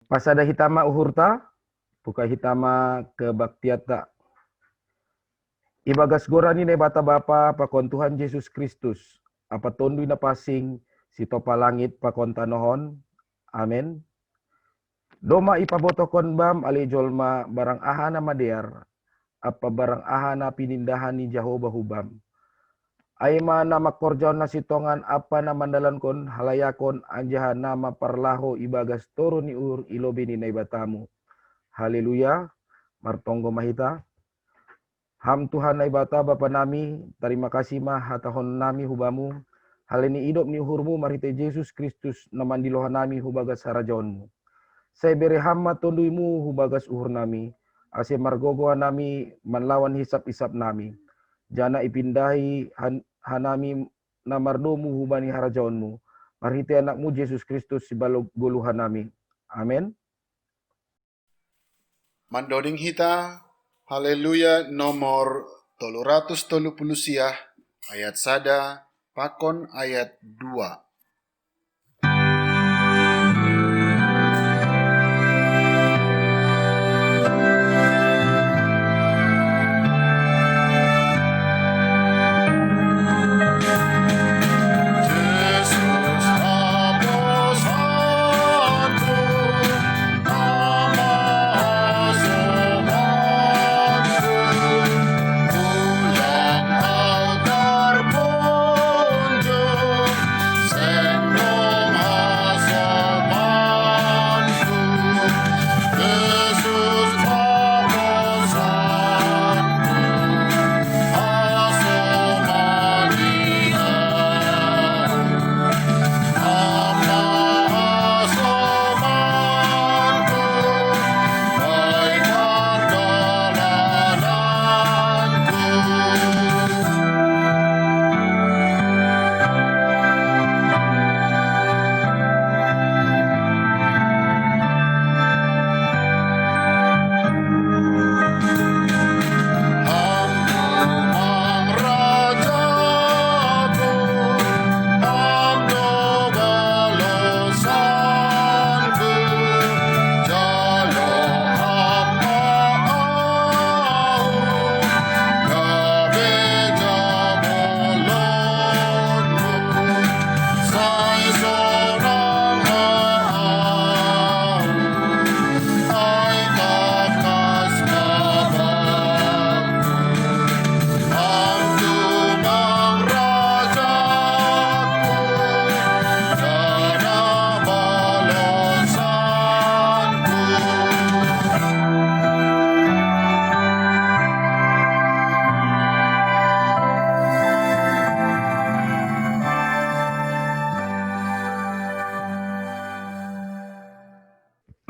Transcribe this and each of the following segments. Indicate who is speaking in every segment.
Speaker 1: Pasada hitama uhurta, buka hitama kebaktiata. Ibagas gorani ne bata bapa pakon Tuhan Yesus Kristus. Apa tondui na pasing si topa langit pakon tanohon. Amen. Doma ipabotokon bam ali jolma barang ahana madear. Apa barang ahana pinindahan ni Jehovah hubam. Aima nama korjaon na sitongan apa na mandalan kon halayakon anjaha nama parlaho ibagas toro ni ur ilobini na ibatamu. Haleluya. Martonggo mahita. Ham Tuhan na ibata Bapa nami, terima kasih mah hatahon nami hubamu. Hal ini hidup ni uhurmu marite Yesus Kristus naman dilohan nami hubagas harajaonmu. Saya beri hamma tonduimu hubagas uhur nami. Ase margogoa nami manlawan hisap-hisap nami. Jana ipindahi hanami namardomu hubani harajaonmu. Marite anakmu Yesus Kristus sibalog guluhan nami. Amin.
Speaker 2: Mandoding hita, haleluya nomor 330 ayat sada, pakon ayat 2.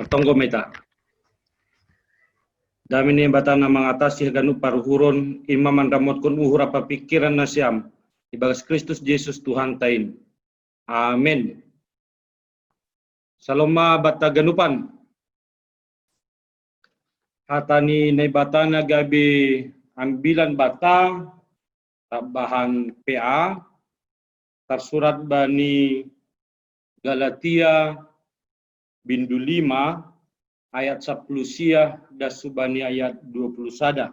Speaker 3: Tonggo meta. Damini batana mengatasi ganu paruhuron imam mandamot kun uhur apa pikiran nasiam. Ibagas Kristus Yesus Tuhan tain. Amin. Saloma bata ganupan. Hatani nay batana gabi ambilan bata tabahan PA tersurat bani Galatia bindu 5 ayat 10 dan subani ayat 20 sada.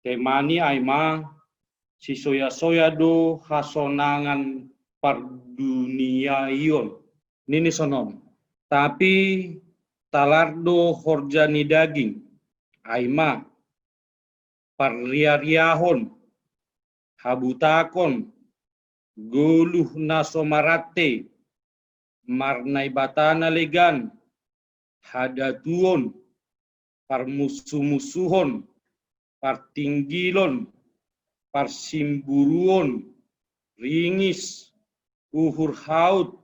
Speaker 3: Temani aima si soya do hasonangan parduniaion. Nini sonon. Tapi talardo horjani daging. Aima parriariahon. Habutakon. Guluh nasomarate. Marnai batana legan. Hadatuon. Parmusuh-musuhon. Partinggilon. Parsimburuon. Ringis. Uhur haut.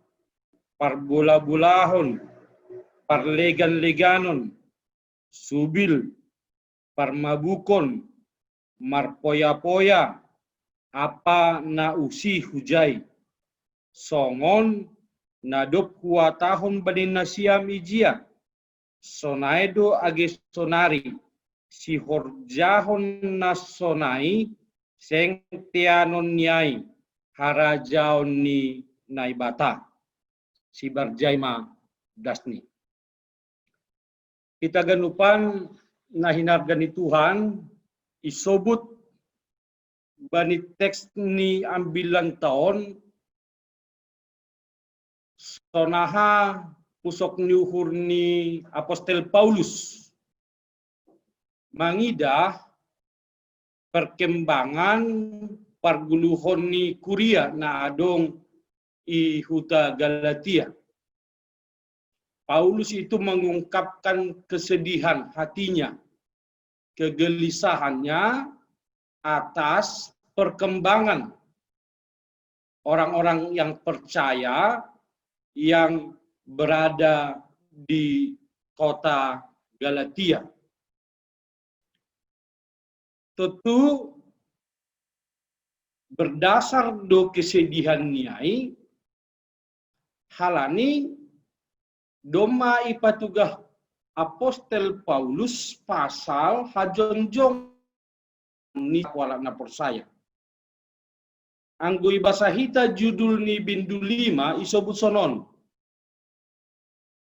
Speaker 3: Parbola-bolahon. Parlegan-leganon. Subil. Parmabukon. Marpoya-poya. Apa na usi hujai. Songon. Nadop huatahon banin nasiam ijia. Sonaido age sonari. Si horjahon nasonai. Seng tianon nyai. Harajaon ni naibata. Si barjaima dasni. Kita ganupan nahinargani Tuhan isobut bani teks ni ambilan tahun sonaha pusok ni uhur ni Apostel Paulus mangidah perkembangan parguluhon ni Kuria na adong i huta Galatia. Paulus itu mengungkapkan kesedihan hatinya, kegelisahannya atas perkembangan orang-orang yang percaya yang berada di kota Galatia. Tentu berdasar do kesedihan niai, halani doma ipatugah Apostel Paulus pasal hajonjong ni wala na persaya. Anggui basahita judul ni bindu 5 isobut sonon.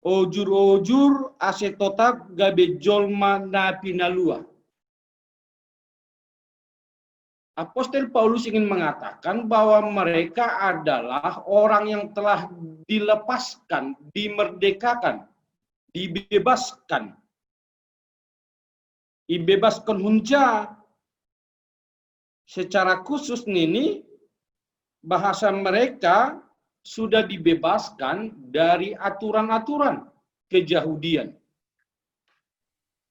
Speaker 3: Ojur-ojur ase totab gabe jolma na pinalua. Apostel Paulus ingin mengatakan bahwa mereka adalah orang yang telah dilepaskan, dimerdekakan, dibebaskan. Dibebaskan hunja. Secara khusus ini bahasa mereka sudah dibebaskan dari aturan-aturan kejahudian.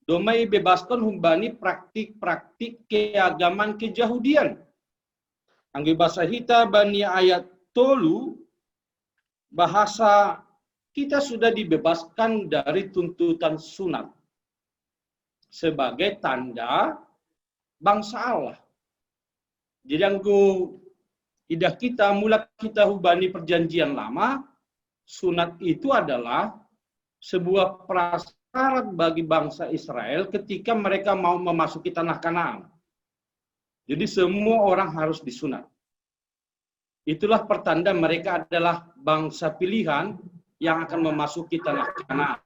Speaker 3: Domai bebaskan humbani praktik-praktik keagaman kejahudian. Anggi bahasa hita bani ayat tolu, bahasa kita sudah dibebaskan dari tuntutan sunat sebagai tanda bangsa Allah. Jadi anggu idah kita, mula kita hubani perjanjian lama, sunat itu adalah sebuah prasyarat bagi bangsa Israel ketika mereka mau memasuki tanah Kanaan. Jadi semua orang harus disunat. Itulah pertanda mereka adalah bangsa pilihan yang akan memasuki tanah Kanaan.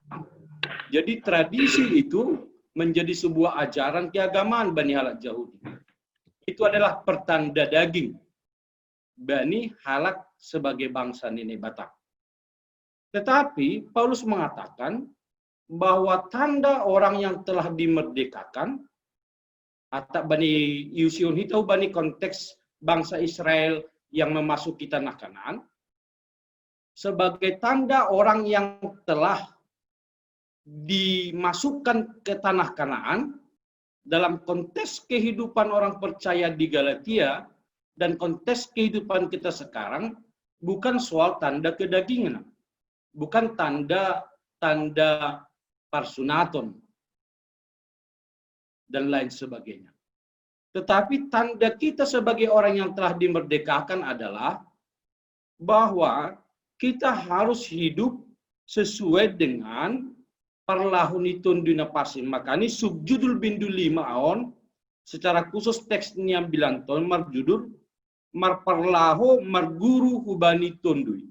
Speaker 3: Jadi tradisi itu menjadi sebuah ajaran keagamaan Bani Halak Yahudi. Itu adalah pertanda daging Bani Halak sebagai bangsa Nini Batak. Tetapi Paulus mengatakan bahwa tanda orang yang telah dimerdekakan atau Bani Yusion itu Bani konteks bangsa Israel yang memasuki tanah Kanaan sebagai tanda orang yang telah dimasukkan ke tanah Kanaan dalam konteks kehidupan orang percaya di Galatia dan konteks kehidupan kita sekarang bukan soal tanda kedagingan, bukan tanda parsunaton dan lain sebagainya. Tetapi tanda kita sebagai orang yang telah dimerdekakan adalah bahwa kita harus hidup sesuai dengan parlahunitun dina pasin. Makanya subjudul bindu 5 aon secara khusus teksnya bilang ton marjudul marparlaho marguru hubani tundui.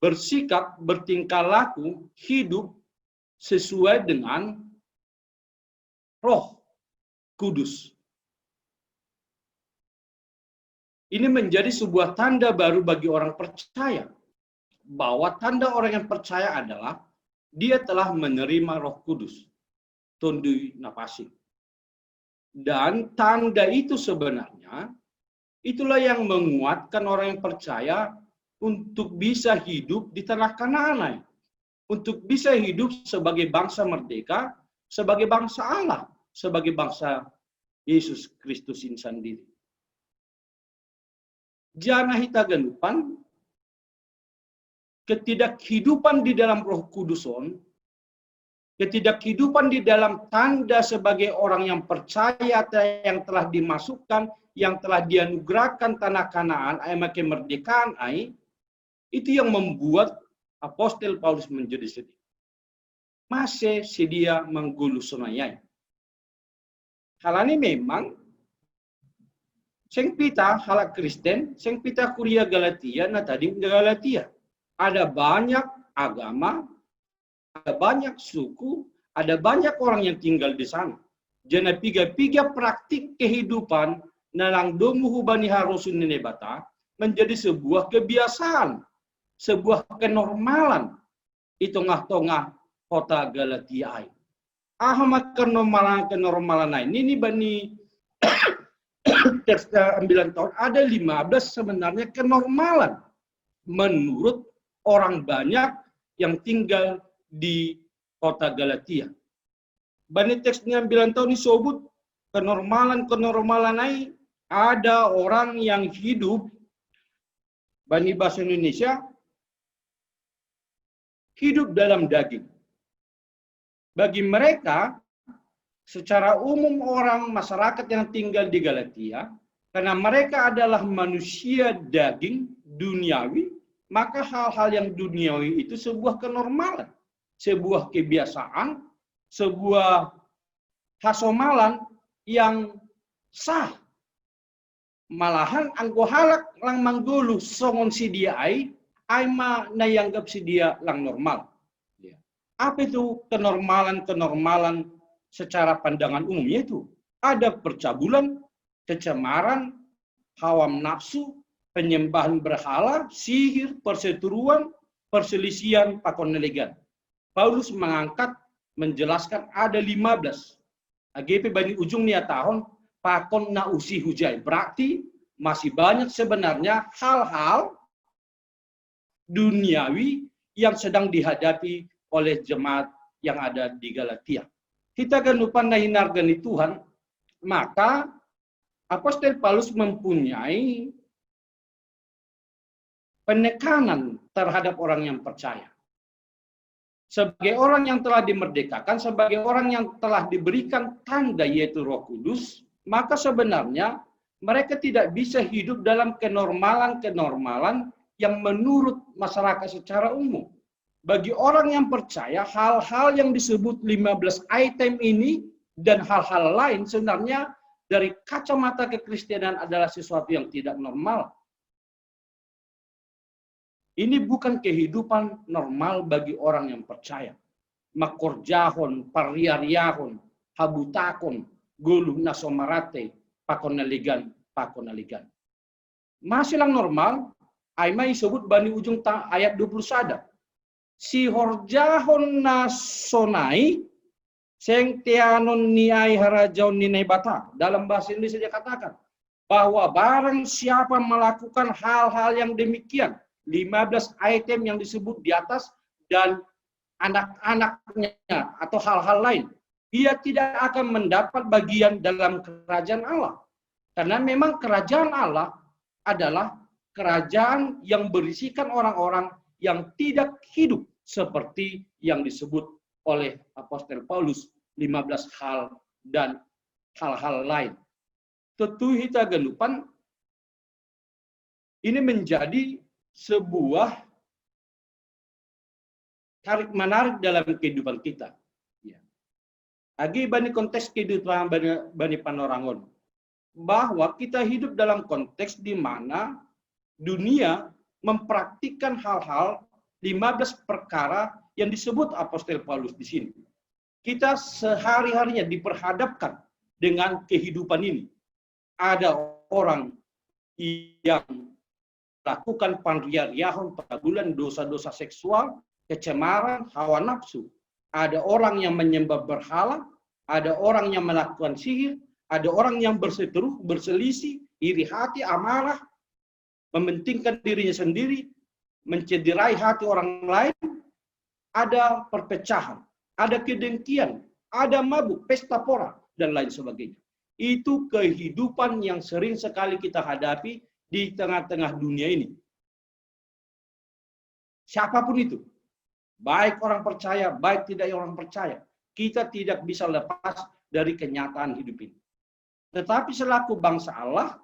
Speaker 3: Bersikap, bertingkah laku, hidup sesuai dengan Roh Kudus. Ini menjadi sebuah tanda baru bagi orang percaya. Bahwa tanda orang yang percaya adalah dia telah menerima Roh Kudus. Tundui napasi. Dan tanda itu sebenarnya, itulah yang menguatkan orang yang percaya untuk bisa hidup di tanah Kanaan. Untuk bisa hidup sebagai bangsa merdeka, sebagai bangsa Allah, sebagai bangsa Yesus Kristus ini sendiri. Jana hita ganupan, ketidakhidupan di dalam Roh Kuduson, ketidakhidupan di dalam tanda sebagai orang yang percaya yang telah dimasukkan, yang telah dianugerahkan tanah Kanaan, ayat kemerdekaan, itu yang membuat Apostel Paulus menjadi sedih. Masih sedia menggulu sonayai. Hal ini memang seng pita halak Kristen, seng pita Kuria Galatia, nah tadi Galatia. Ada banyak agama, ada banyak suku, Ada banyak orang yang tinggal di sana. Jadi piga-piga praktik kehidupan nalang domu hubani harusun bata menjadi sebuah kebiasaan, sebuah kenormalan di tengah-tengah kota Galatia. Ahmad kenormalan ini bani teks 9 tahun ada 15 sebenarnya kenormalan menurut orang banyak yang tinggal di kota Galatia. Bani teks 9 tahun disebut kenormalan ini ada orang yang hidup bani bahasa Indonesia hidup dalam daging. Bagi mereka, secara umum orang masyarakat yang tinggal di Galatia, karena mereka adalah manusia daging duniawi, maka hal-hal yang duniawi itu sebuah kenormalan, sebuah kebiasaan, sebuah hasomalan yang sah. Malahan angko halak lang manggulu songon si dia aima na yanggap si dia lang normal. Apa itu kenormalan secara pandangan umumnya itu? Ada percabulan, kecemaran, hawa nafsu, penyembahan berhala, sihir, perseteruan, perselisihan, pakonelegan. Paulus menjelaskan ada 15. AGP bani ujung nia tahun, pakon na usi hujai. Berarti masih banyak sebenarnya hal-hal duniawi yang sedang dihadapi oleh jemaat yang ada di Galatia. Kita kan lupa hinarkan Tuhan, maka Apostol Paulus mempunyai penekanan terhadap orang yang percaya. Sebagai orang yang telah dimerdekakan, sebagai orang yang telah diberikan tanda yaitu Roh Kudus, maka sebenarnya mereka tidak bisa hidup dalam kenormalan yang menurut masyarakat secara umum. Bagi orang yang percaya, hal-hal yang disebut 15 item ini dan hal-hal lain sebenarnya dari kacamata kekristenan adalah sesuatu yang tidak normal. Ini bukan kehidupan normal bagi orang yang percaya. Makorjahon, pariariahon, habutakon, gulu nasomarate, pakonaligan. Masih lang normal, Aima disebut bani ujung ayat 21. Si horjahon nasonai seng tianon niai harajaun ninai bata. Dalam bahasa Indonesia dia katakan bahwa barang siapa melakukan hal-hal yang demikian, 15 item yang disebut di atas dan anak-anaknya atau hal-hal lain, dia tidak akan mendapat bagian dalam kerajaan Allah. Karena memang kerajaan Allah adalah kerajaan yang berisikan orang-orang yang tidak hidup seperti yang disebut oleh Apostol Paulus 15 hal dan hal-hal lain. Tentu kita gelupan ini menjadi sebuah tarik-menarik dalam kehidupan kita. Agi bani konteks kehidupan bani panorangon, bahwa kita hidup dalam konteks di mana dunia mempraktikkan hal-hal 15 perkara yang disebut Apostol Paulus di sini. Kita sehari-harinya diperhadapkan dengan kehidupan ini. Ada orang yang melakukan panriariahon, pergaulan, dosa-dosa seksual, kecemaran, hawa nafsu. Ada orang yang menyembah berhala, ada orang yang melakukan sihir, ada orang yang berseteru, berselisih, iri hati, amarah, mementingkan dirinya sendiri, mencederai hati orang lain, ada perpecahan, ada kedengkian, ada mabuk, pesta pora, dan lain sebagainya. Itu kehidupan yang sering sekali kita hadapi di tengah-tengah dunia ini. Siapapun itu, baik orang percaya, baik tidak orang percaya, kita tidak bisa lepas dari kenyataan hidup ini. Tetapi selaku bangsa Allah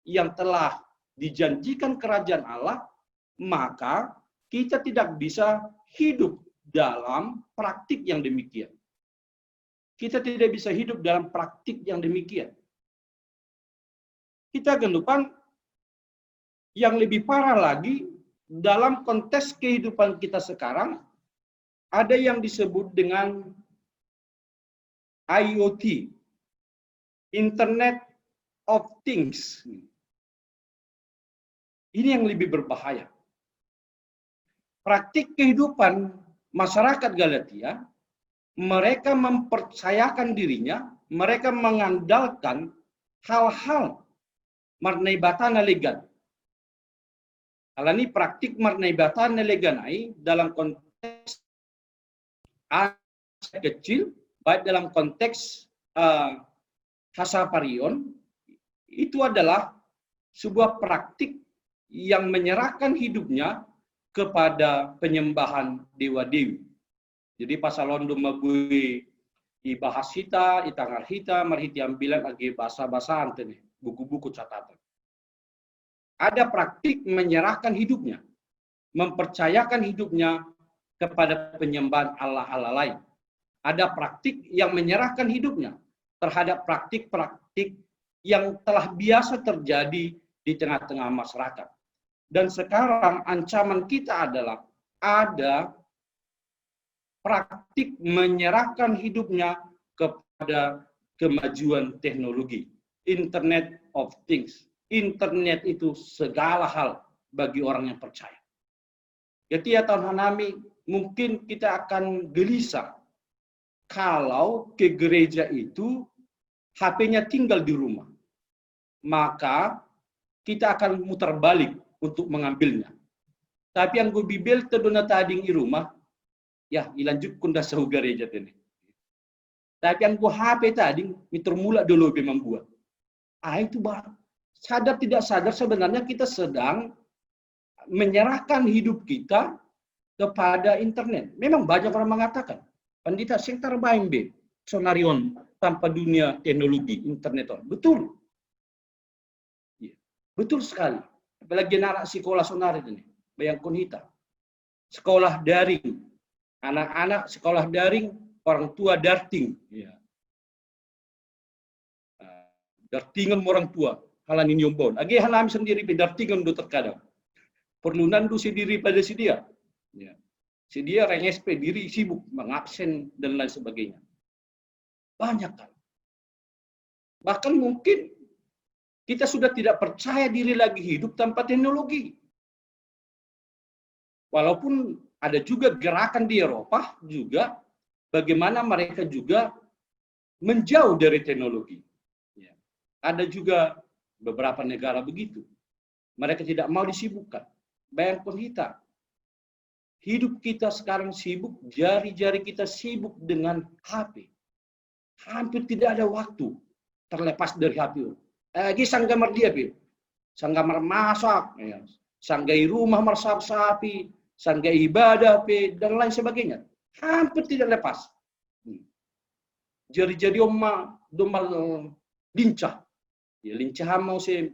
Speaker 3: yang telah dijanjikan kerajaan Allah, maka kita tidak bisa hidup dalam praktik yang demikian. Kita tidak bisa hidup dalam praktik yang demikian. Kita gendupan yang lebih parah lagi dalam konteks kehidupan kita sekarang, ada yang disebut dengan IoT, Internet of Things. Ini yang lebih berbahaya. Praktik kehidupan masyarakat Galatia, mereka mempercayakan dirinya, mereka mengandalkan hal-hal marnai batana legan. Hal ini praktik marnai batana leganai dalam konteks kecil, baik dalam konteks hasaparion, itu adalah sebuah praktik yang menyerahkan hidupnya kepada penyembahan dewa-dewi. Jadi pasal londo mabui ibahas hita, itangar hita, marhiti ambilan agi bahasa-bahasa antene, buku-buku catatan. Ada praktik menyerahkan hidupnya, mempercayakan hidupnya kepada penyembahan Allah-Allah lain. Ada praktik yang menyerahkan hidupnya terhadap praktik-praktik yang telah biasa terjadi di tengah-tengah masyarakat. Dan sekarang ancaman kita adalah ada praktik menyerahkan hidupnya kepada kemajuan teknologi. Internet of Things. Internet itu segala hal bagi orang yang percaya. Jadi ya tahun hanami mungkin kita akan gelisah kalau ke gereja itu HP-nya tinggal di rumah. Maka kita akan muter balik untuk mengambilnya. Tapi yang gue bibel terdona tading di rumah, ya ilanjut kunda sahu gereja ini. Tapi yang gue HP tadi, miter mula dulu membuat. Itu baru. Sadar tidak sadar sebenarnya kita sedang menyerahkan hidup kita kepada internet. Memang banyak orang mengatakan, pendeta sing terbaik be, sonarion tanpa dunia teknologi internet. Betul. Ya, betul sekali. Apalagi anak sekolah sonari ini, bayangkan kita. Sekolah daring, anak-anak sekolah daring, orang tua darting. Ya. Dartingan orang tua, halan ini yombon. Agi halam sendiri dartingan do terkadang. Perlu nandu sendiri pada si dia. Ya. Si dia rengespe diri sibuk mengabsen dan lain sebagainya. Banyak kan. Bahkan mungkin kita sudah tidak percaya diri lagi hidup tanpa teknologi. Walaupun ada juga gerakan di Eropa juga bagaimana mereka juga menjauh dari teknologi. Ya. Ada juga beberapa negara begitu. Mereka tidak mau disibukkan. Bayangkan kita. Hidup kita sekarang sibuk, jari-jari kita sibuk dengan HP. Hampir tidak ada waktu terlepas dari HP. Lagi sanggamar dia, sanggamar masak, ya. Sanggai rumah marsap-sapi, sanggai ibadah, dan lain sebagainya. Hampir tidak lepas. Jari-jari domba lincah. Ya, lincah mau sih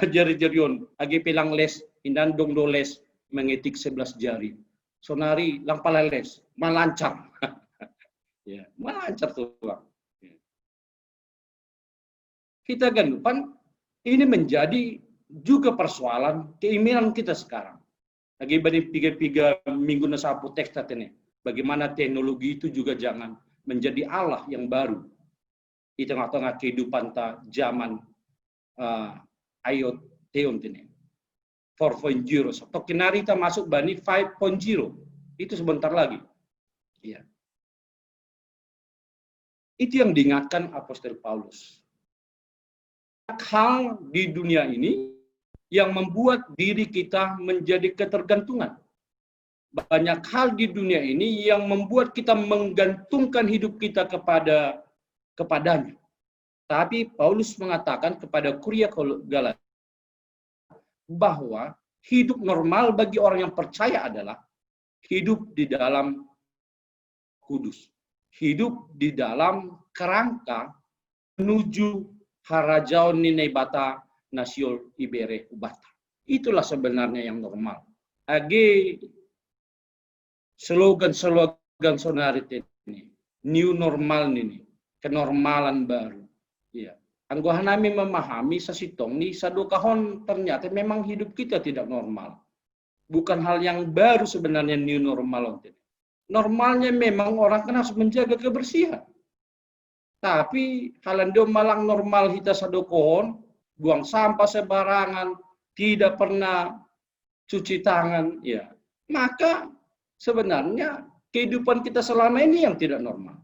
Speaker 3: jari-jari on. Agi pelang les, indandong do les, mengetik 11 jari. Sonari lampala les, malancar. Ya, malancar tuh. Ya. Kita ganupan, ini menjadi juga persoalan keinginan kita sekarang. Lagi bani tiga minggu nasapu teks ini. Bagaimana teknologi itu juga jangan menjadi Allah yang baru di tengah-tengah kehidupan zaman IoT ini. 4.0. So, tokinari kita masuk bani 5.0. Itu sebentar lagi. Ya. Itu yang diingatkan Apostol Paulus. Hal di dunia ini yang membuat diri kita menjadi ketergantungan. Banyak hal di dunia ini yang membuat kita menggantungkan hidup kita kepadanya. Tapi Paulus mengatakan kepada Kuria Galatia bahwa hidup normal bagi orang yang percaya adalah hidup di dalam kudus. Hidup di dalam kerangka menuju harajaon ninai bata nasiol ibere ubata. Itulah sebenarnya yang normal. Agi slogan sonarit ini, new normal ini, kenormalan baru. Ya. Anggohan kami memahami sasitong ni sadokahon ternyata memang hidup kita tidak normal. Bukan hal yang baru sebenarnya new normal. Normalnya memang orang kan harus menjaga kebersihan. Tapi halando malang normal hita sadokohon, buang sampah sembarangan, tidak pernah cuci tangan, ya. Maka sebenarnya kehidupan kita selama ini yang tidak normal.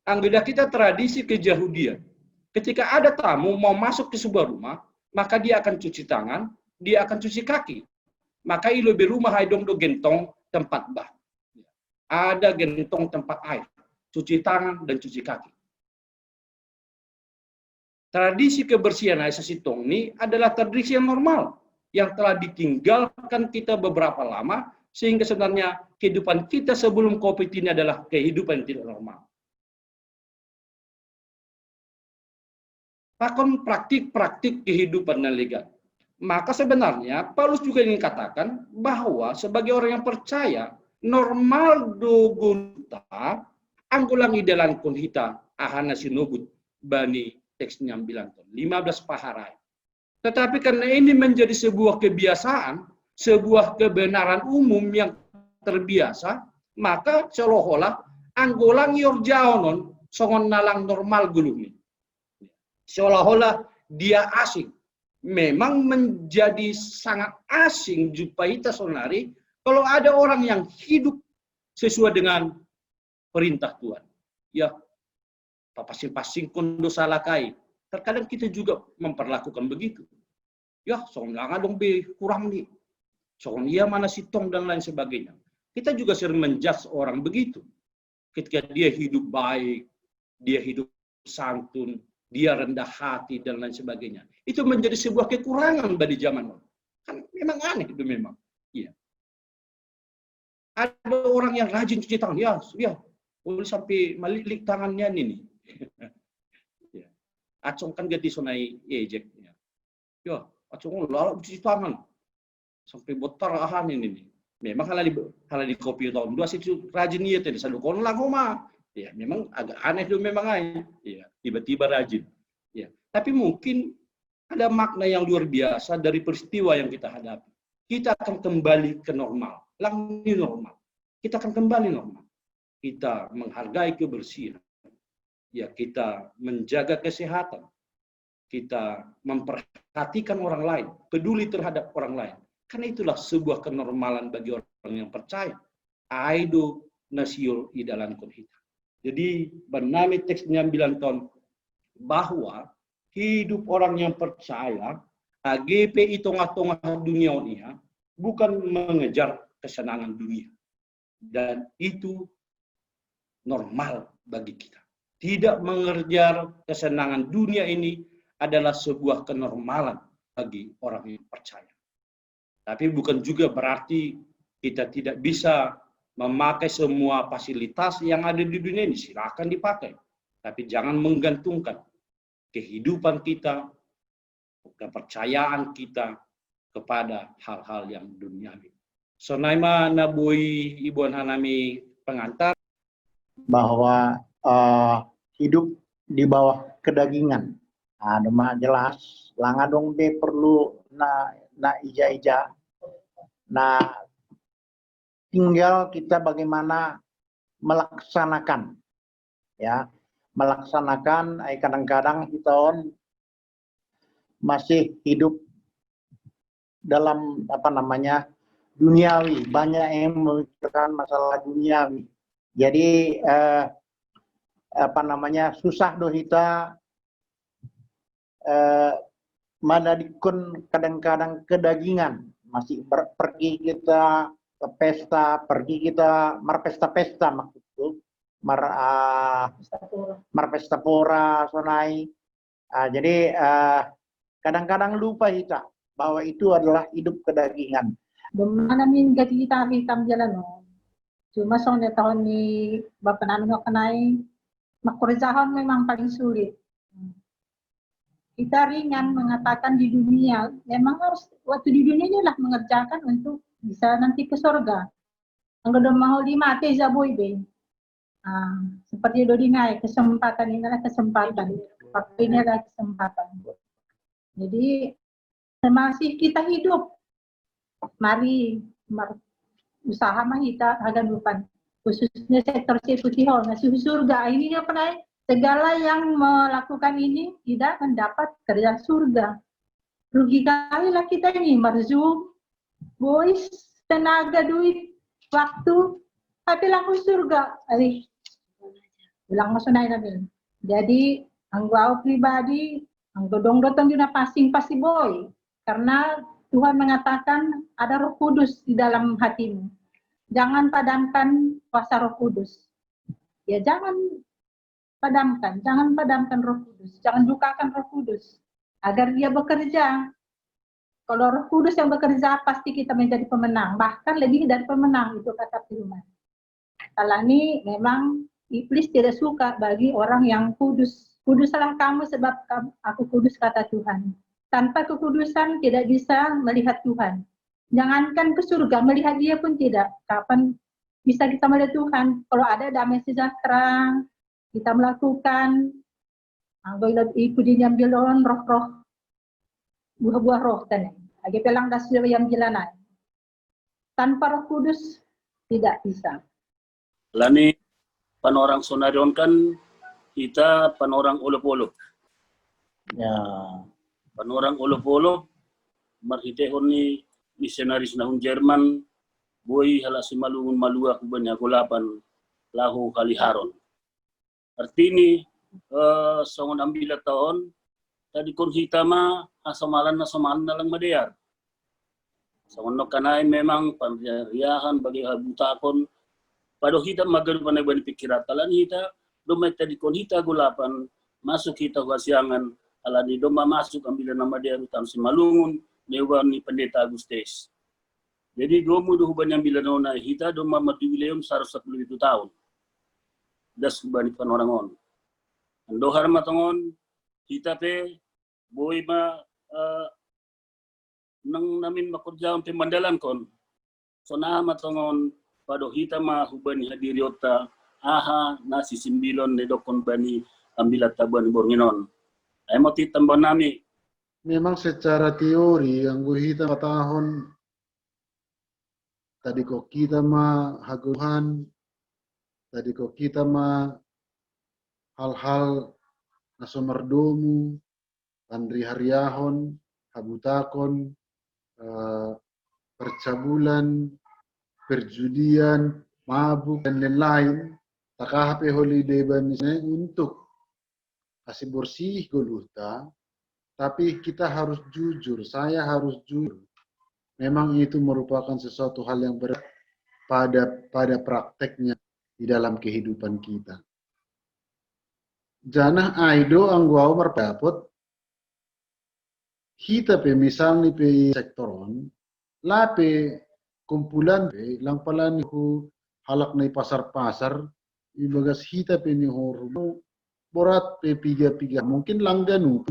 Speaker 3: Anggota kita tradisi keyahudian. Ketika ada tamu mau masuk ke sebuah rumah, maka dia akan cuci tangan, dia akan cuci kaki. Maka ilo berumah haidong do gentong tempat bah. Ada gentong tempat air, cuci tangan dan cuci kaki. Tradisi kebersihan Aisyah Sitong ini adalah tradisi yang normal, yang telah ditinggalkan kita beberapa lama, sehingga sebenarnya kehidupan kita sebelum COVID ini adalah kehidupan yang tidak normal. Pakon praktik-praktik kehidupan dan legal. Maka sebenarnya Paulus juga ingin katakan bahwa sebagai orang yang percaya, normal dogunta anggulangi dalam konhita ahana sinubut bani teksnya bilang 15 paharai. Tetapi karena ini menjadi sebuah kebiasaan, sebuah kebenaran umum yang terbiasa, maka seolah-olah anggolang yor jaonon songon nalang normal gulumi. Seolah-olah dia asing. Memang menjadi sangat asing jupaita sonari kalau ada orang yang hidup sesuai dengan perintah Tuhan. Ya, pasing-pasing kondo salakai. Terkadang kita juga memperlakukan begitu. Ya, soalnya nggak dong be kurang nih. Soalnya mana si tong dan lain sebagainya. Kita juga sering menjudge orang begitu. Ketika dia hidup baik, dia hidup santun, dia rendah hati dan lain sebagainya. Itu menjadi sebuah kekurangan bagi zaman. Kan memang aneh itu memang. Iya. Ada orang yang rajin cuci tangan, ya, boleh sampai melilik tangannya ini. Ya. Acong kan ganti sonai ejek. Ya, acong lalu cuci tangan sampai botar ahan ini. Memang kalau di kopi tahun 2 sih rajin iya tadi sadukon lah mah. Ya, memang agak aneh itu memang aja. Ya, tiba-tiba rajin. Ya, tapi mungkin ada makna yang luar biasa dari peristiwa yang kita hadapi. Kita akan kembali ke normal, lagi normal. Kita akan kembali normal. Kita menghargai kebersihan. Ya, kita menjaga kesehatan. Kita memperhatikan orang lain, peduli terhadap orang lain. Karena itulah sebuah kenormalan bagi orang yang percaya. Aido nasiul idalan konhita. Jadi, bernama teksnya bilang ton bahwa hidup orang yang percaya, AGP itu tengah-tengah dunia ini, bukan mengejar kesenangan dunia. Dan itu normal bagi kita. Tidak mengejar kesenangan dunia ini adalah sebuah kenormalan bagi orang yang percaya. Tapi bukan juga berarti kita tidak bisa memakai semua fasilitas yang ada di dunia ini. Silakan dipakai. Tapi jangan menggantungkan kehidupan kita, kepercayaan kita kepada hal-hal yang duniawi. Sonaima nabui Ibu Hanami pengantar
Speaker 4: bahwa hidup di bawah kedagingan. Nah, jelas langadong be perlu na ija-ija. Nah, tinggal kita bagaimana melaksanakan, ya, melaksanakan. Kadang-kadang kita masih hidup dalam duniawi, banyak yang memikirkan masalah duniawi. Jadi susah doh kita madadikun kadang-kadang kedagingan, masih pergi kita ke pesta, pergi kita marpesta-pesta maksudku, marpesta pora sonai. Jadi kadang-kadang lupa kita bahwa itu adalah hidup kedagingan.
Speaker 5: Bagaimana min gati kita hitam jalan no. Cuma soalnya tahun ni bapak nanu kenai makurjahon memang paling sulit. Kita ringan mengatakan di dunia, memang harus waktu di dunia inilah mengerjakan untuk bisa nanti ke surga. Ang udah mau dimati zaboy be. Seperti dodinai kesempatan ini adalah kesempatan. Waktu ini adalah kesempatan. Jadi masih kita hidup. Mari usaha mah kita agan lupan khususnya sektor Seputihol. Nah, surga ini apa namanya? Segala yang melakukan ini tidak mendapat kerjaan surga. Rugi kali lah kita ini, marzum, boys, tenaga, duit, waktu, tapi langsung surga. Bilang maksudnya namin. Jadi, anggau pribadi, anggo dong-dotong dina pasti boy. Karena Tuhan mengatakan ada Roh Kudus di dalam hatimu. Jangan padamkan kuasa Roh Kudus. Ya jangan padamkan Roh Kudus. Jangan dukakan Roh Kudus agar dia bekerja. Kalau Roh Kudus yang bekerja pasti kita menjadi pemenang, bahkan lebih dari pemenang, itu kata firman. Kalau ini memang iblis tidak suka bagi orang yang kudus. Kuduslah kamu sebab aku kudus, kata Tuhan. Tanpa kekudusan tidak bisa melihat Tuhan. Jangankan ke surga, melihat dia pun tidak. Kapan bisa kita melihat Tuhan? Kalau ada damai sejahtera, kita melakukan, ikut diambil orang roh-roh, buah-buah roh tadi. Lagi pelang dasar yang jalanan. Tanpa Roh Kudus tidak bisa.
Speaker 6: Lani panorang sonarion kan kita panorang olo-olo.
Speaker 4: Ya.
Speaker 6: Panorang olo-olo marhitehon ni misionaris nahun Jerman boy hala si malungun malua kubanya golapan lahu kaliharon. Artini songon ambila taon tadi kon hitama asamalan na lang madayar. Songon no kanay memang panriyahan bagi habutakon pado hita magano panay bani pikirat talan hita domay tadi kon hita gulapan masuk hita wasiangan alani doma masuk ambila na madayar utam si malungun newan ni pendeta Agustes. Jadi domo do huban yang bila nona hita doma matuwileum 110 tahun. Das hubani panorangon. Andohar matongon hita pe boy ma nang namin makurjaon pe mandalan kon. So na matongon pado hita ma hubani hadiriota aha nasi simbilon ne dokon bani ambilat tabuan bornginon. Ay mo titambon nami.
Speaker 2: Memang secara teori yang kita tahun tadi kok kita mah haguhan, tadi kok kita mah hal-hal nasomerdomu, pandri hariahon, habutakon, percabulan, perjudian, mabuk dan lain-lain. Takahape holiday banisnya untuk kasih bersih goluta. Tapi kita harus jujur, saya harus jujur. Memang itu merupakan sesuatu hal yang berat pada prakteknya di dalam kehidupan kita. Janah aido angguau berpendapat, kita pe misalnya pe sektoron, lape kumpulan pe lang pala ni ku halak na pasar-pasar, ibagas kita pe ni horu, borat pe piga-piga, mungkin langganu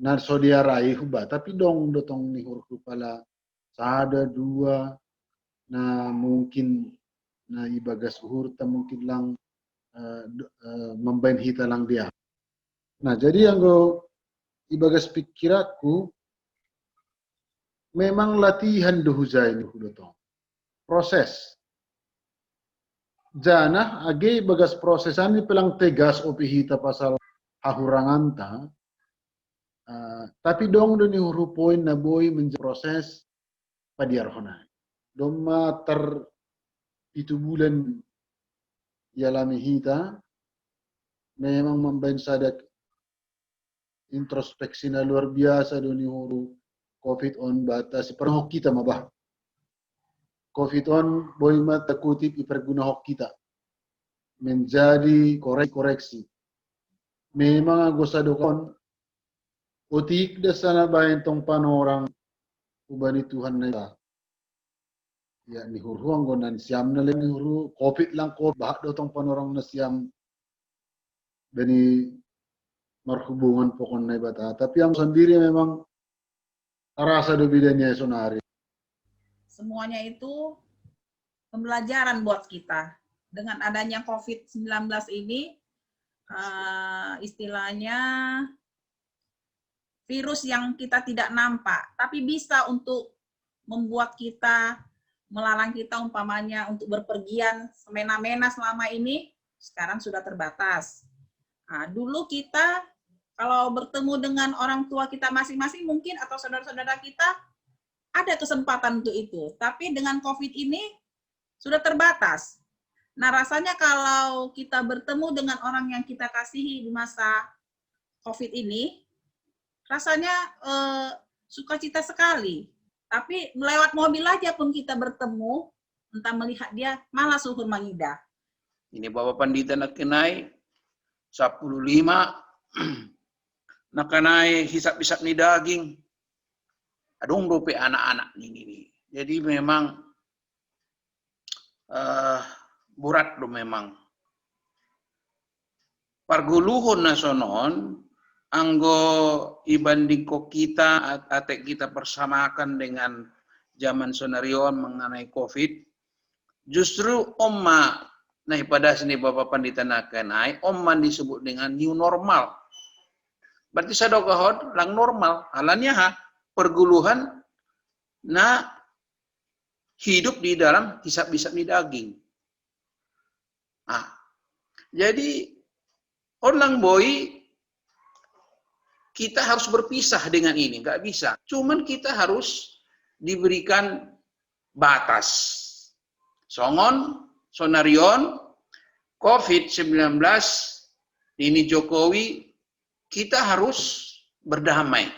Speaker 2: na sodiarai huba tapi dong dotong ni huruf pala sada dua na mungkin na ibagas hurta mungkin lang membain hita lang dia. Nah jadi yang go ibagas pikiratku memang latihan dohuzai ni dotong proses jana age bagas prosesan ni pelang tegas opi hita pasal hahuranganta. Tapi dong do ni huruf poin na boy menjadi proses padiarhonai. Doma itu bulan yalami hita memang membain sadak introspeksi na luar biasa do ni huruf COVID on batas perhok kita mabah. COVID on boy mata kutip iperguna hok kita menjadi koreksi. Memang agosadokon otik dasana bayan tong panorang ubani Tuhan na ya ni huruang gonan siam na lang ni huru COVID lang ko bahak do tong panorang na siam bani marhubungan po kon na bata tapi ang sendiri memang terasa do bidanya sonari.
Speaker 7: Semuanya itu pembelajaran buat kita. Dengan adanya COVID-19 ini istilahnya virus yang kita tidak nampak, tapi bisa untuk membuat kita melarang kita umpamanya untuk berpergian semena-mena selama ini, sekarang sudah terbatas. Nah, dulu kita kalau bertemu dengan orang tua kita masing-masing mungkin atau saudara-saudara kita ada kesempatan untuk itu. Tapi dengan COVID ini sudah terbatas. Nah, rasanya kalau kita bertemu dengan orang yang kita kasihi di masa COVID ini, rasanya sukacita sekali. Tapi melewat mobil aja pun kita bertemu, entah melihat dia, malah suhun mangida.
Speaker 8: Ini Bapak Pandita nak kenai 15 nak kenai hisap-hisap ni daging. Adung dope anak-anak ni. Jadi memang berat do memang. Parguluhon nasonon anggo ibanding ko kita atek kita persamakan dengan zaman sonarion mengenai COVID. Justru omma nah pada sini Bapak Pandita nak kenai omma disebut dengan new normal. Berarti sadokahon lang normal. Alannya perguluhan na hidup di dalam hisap-hisap ni daging. Jadi orang boy kita harus berpisah dengan ini, nggak bisa. Cuman kita harus diberikan batas. Songon, sonarion, COVID-19, ini Jokowi, kita harus berdamai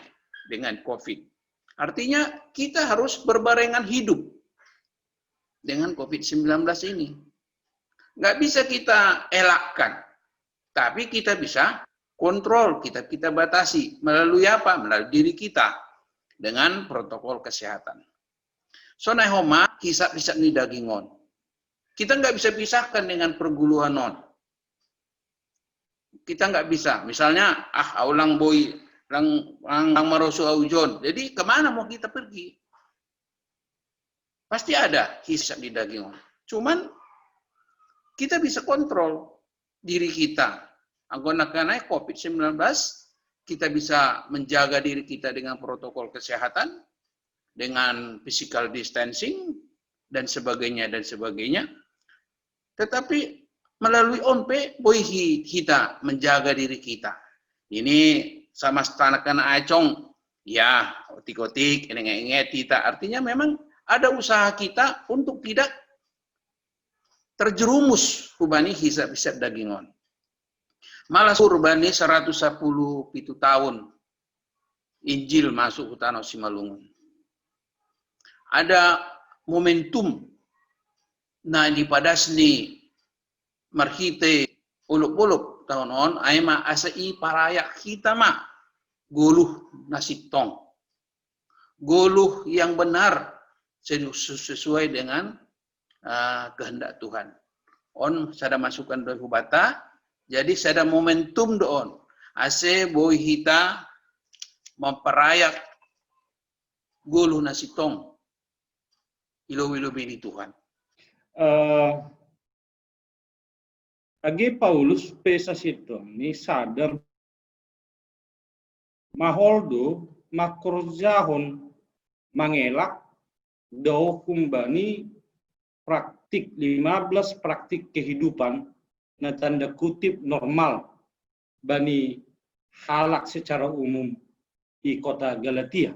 Speaker 8: dengan COVID. Artinya kita harus berbarengan hidup dengan COVID-19 ini. Nggak bisa kita elakkan, tapi kita bisa kontrol, kita batasi. Melalui apa? Melalui diri kita dengan protokol kesehatan. Sonai homa, hisap-hisap ni dagingon. Kita nggak bisa pisahkan dengan perguluhan non. Kita nggak bisa. Misalnya, aulang boy, lang marosu aujon. Jadi kemana mau kita pergi? Pasti ada hisap di daging. Cuman kita bisa kontrol diri kita. Anggona kanai COVID-19, kita bisa menjaga diri kita dengan protokol kesehatan, dengan physical distancing, dan sebagainya, dan sebagainya. Tetapi melalui onpe, boleh kita menjaga diri kita. Ini sama stanakan acong, ya, otik-otik, inget-inget kita. Artinya memang ada usaha kita untuk tidak terjerumus hubani hisap-hisap dagingon. Malah surbani 110 tahun Injil masuk hutan Simalungun. Ada momentum na di padasni marhite uluk-uluk tahun on aima asai parayak kita ma goluh nasitong. Goluh yang benar sesuai dengan kehendak Tuhan. On sada masukkan doa hubata, jadi sada momentum doon. Ase boy hita memperayak goluh nasitong. Ilo-ilo bini Tuhan.
Speaker 3: Agi Paulus pesa situ ni sadar maholdo makrojahon mangelak do kumbani praktik 15 praktik kehidupan na tanda kutip normal bani halak secara umum di kota Galatia.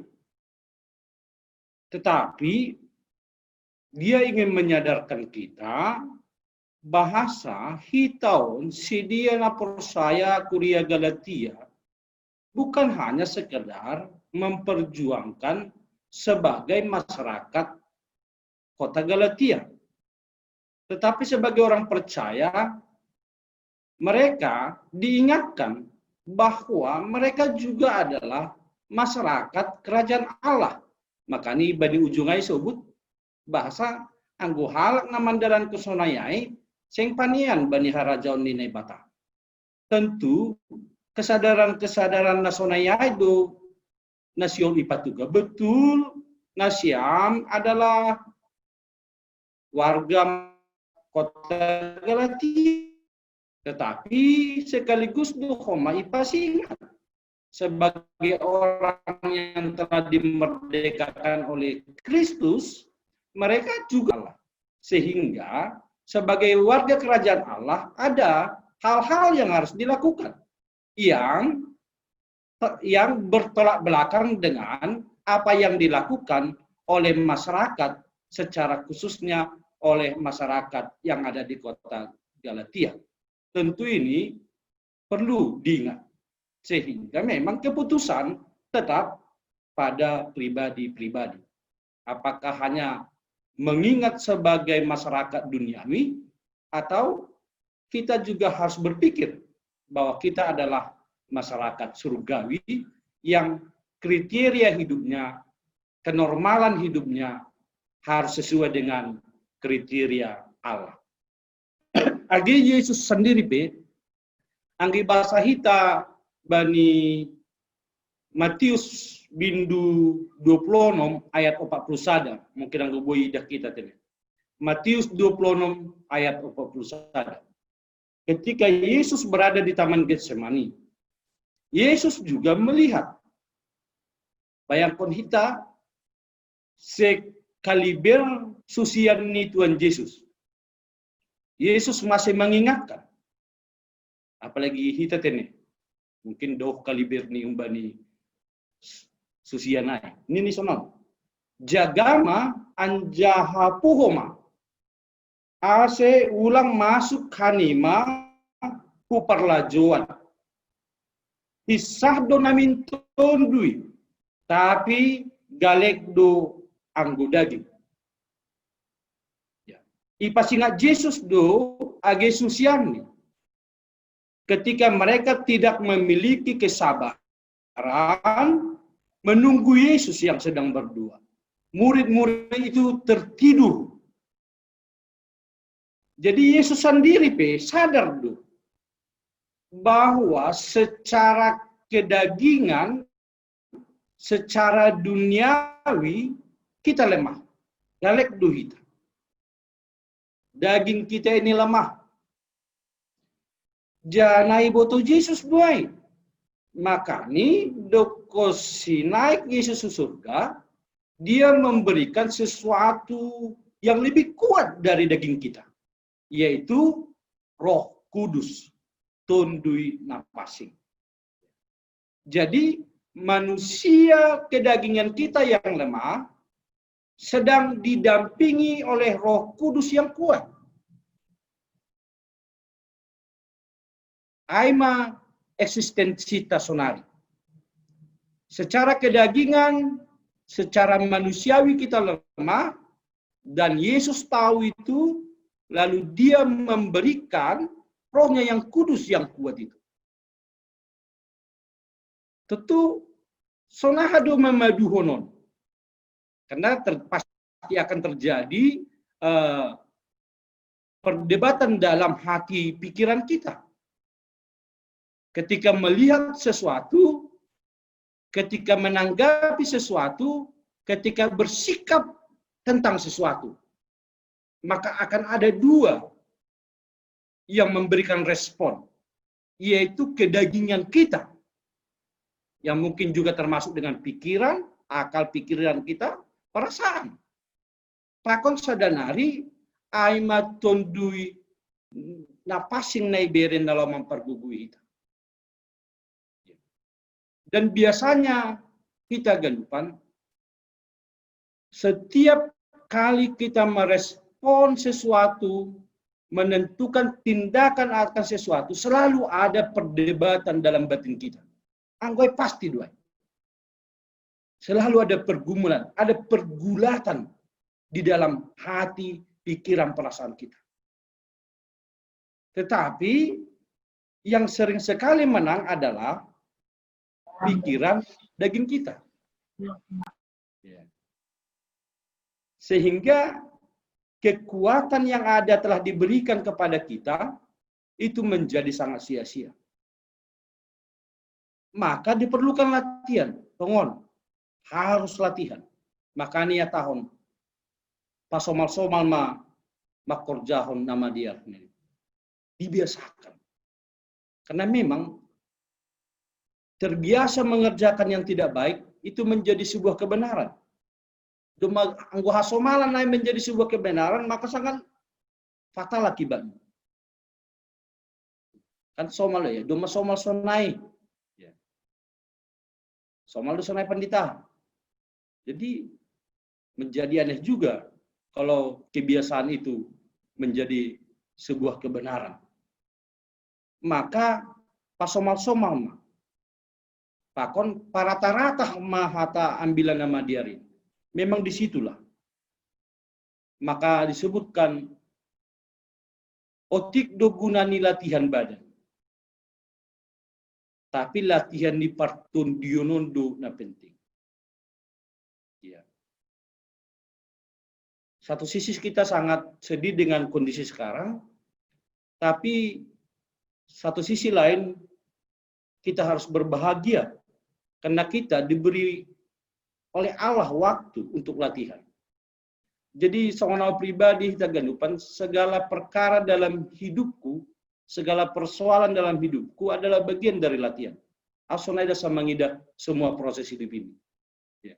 Speaker 3: Tetapi dia ingin menyadarkan kita bahasa hitaun si dia na persaya kuria Galatia bukan hanya sekedar memperjuangkan sebagai masyarakat kota Galatia. Tetapi sebagai orang percaya, mereka diingatkan bahwa mereka juga adalah masyarakat kerajaan Allah. Makanya badi ujungai sebut bahasa anggo halak na mandaran kesonayai sing panian bani harajaon ninai bata. Tentu kesadaran-kesadaran nasonayai do nasion ipatuga betul nasiam adalah warga kota Galatia, tetapi sekaligus duhoma ipasingan sebagai orang yang telah dimerdekakan oleh Kristus, mereka juga Allah. Sehingga sebagai warga kerajaan Allah ada hal-hal yang harus dilakukan yang bertolak belakang dengan apa yang dilakukan oleh masyarakat, secara khususnya oleh masyarakat yang ada di kota Galatia. Tentu ini perlu diingat, sehingga memang keputusan tetap pada pribadi-pribadi. Apakah hanya mengingat sebagai masyarakat duniawi, atau kita juga harus berpikir bahwa kita adalah masyarakat surgawi yang kriteria hidupnya, kenormalan hidupnya harus sesuai dengan kriteria Allah. Agi Yesus sendiri anggi bahasa hita bani Matius bindu 26 ayat 41, mungkin anggo boi dah kita tadi. Matius 26 ayat 41. Ketika Yesus berada di Taman Getsemani, Yesus juga melihat. Bayangkan kita sekaliber susian ni Tuhan Yesus. Yesus masih mengingatkan. Apalagi kita tene. Mungkin doh kaliber ni umbani susianai. Ini sonal. Jagama anjaha puhoma. Ase ulang masuk kanima ku parlajuan. Hisah do namin tondui. Tapi galek do anggo daging. Ya. Ipasingat Yesus do age susiani. Ketika mereka tidak memiliki kesabaran menunggu Yesus yang sedang berdua. Murid-murid itu tertidur. Jadi Yesus sendiri sadar do bahwa secara kedagingan, secara duniawi kita lemah. Galek do kita. Daging kita ini lemah. Janai boto Yesus buai. Makanya dokosi naik Yesus ke surga, dia memberikan sesuatu yang lebih kuat dari daging kita, yaitu Roh Kudus, tondui napasing. Jadi manusia kedagingan kita yang lemah sedang didampingi oleh Roh Kudus yang kuat. Aima existensita sonari. Secara kedagingan, secara manusiawi kita lemah, dan Yesus tahu itu, lalu dia memberikan rohnya yang kudus yang kuat itu. Tentu, sonahado memaduhonon. Karena pasti akan terjadi perdebatan dalam hati pikiran kita. Ketika melihat sesuatu, ketika menanggapi sesuatu, ketika bersikap tentang sesuatu, maka akan ada dua yang memberikan respon, yaitu kedagingan kita, yang mungkin juga termasuk dengan pikiran, akal pikiran kita, perasaan. Takon sadanari, aimat tondui napasing naiberen dalam mempergugui kita. Dan biasanya kita galupan, setiap kali kita merespon sesuatu, menentukan tindakan akan sesuatu, selalu ada perdebatan dalam batin kita. Anggoy pasti dua. Selalu ada pergumulan, ada pergulatan di dalam hati, pikiran, perasaan kita. Tetapi yang sering sekali menang adalah pikiran daging kita. Sehingga kekuatan yang ada telah diberikan kepada kita itu menjadi sangat sia-sia. Maka diperlukan latihan. Tongon, harus latihan. Makanya tahun pasomal-somal makorjahon nama dia. Dibiasakan. Karena memang terbiasa mengerjakan yang tidak baik, itu menjadi sebuah kebenaran. Doma anggo hasomalan lain menjadi sebuah kebenaran, maka sangat fatal akibatnya. Kan somal ya, doma somal sonai. Ya. Somal do sonai pandita. Jadi menjadi aneh juga kalau kebiasaan itu menjadi sebuah kebenaran. Maka pasomal-somal pakon parata-rata mahata ambilan nama diari. Memang disitulah. Maka disebutkan otik do gunani latihan badan. Tapi latihan di partun dionondo na penting. Ya. Satu sisi kita sangat sedih dengan kondisi sekarang, tapi satu sisi lain kita harus berbahagia karena kita diberi oleh Allah waktu untuk latihan. Jadi seorang pribadi kita ganupan segala perkara dalam hidupku, segala persoalan dalam hidupku adalah bagian dari latihan. Asonai dasa mengidah semua proses hidup ini. Ya.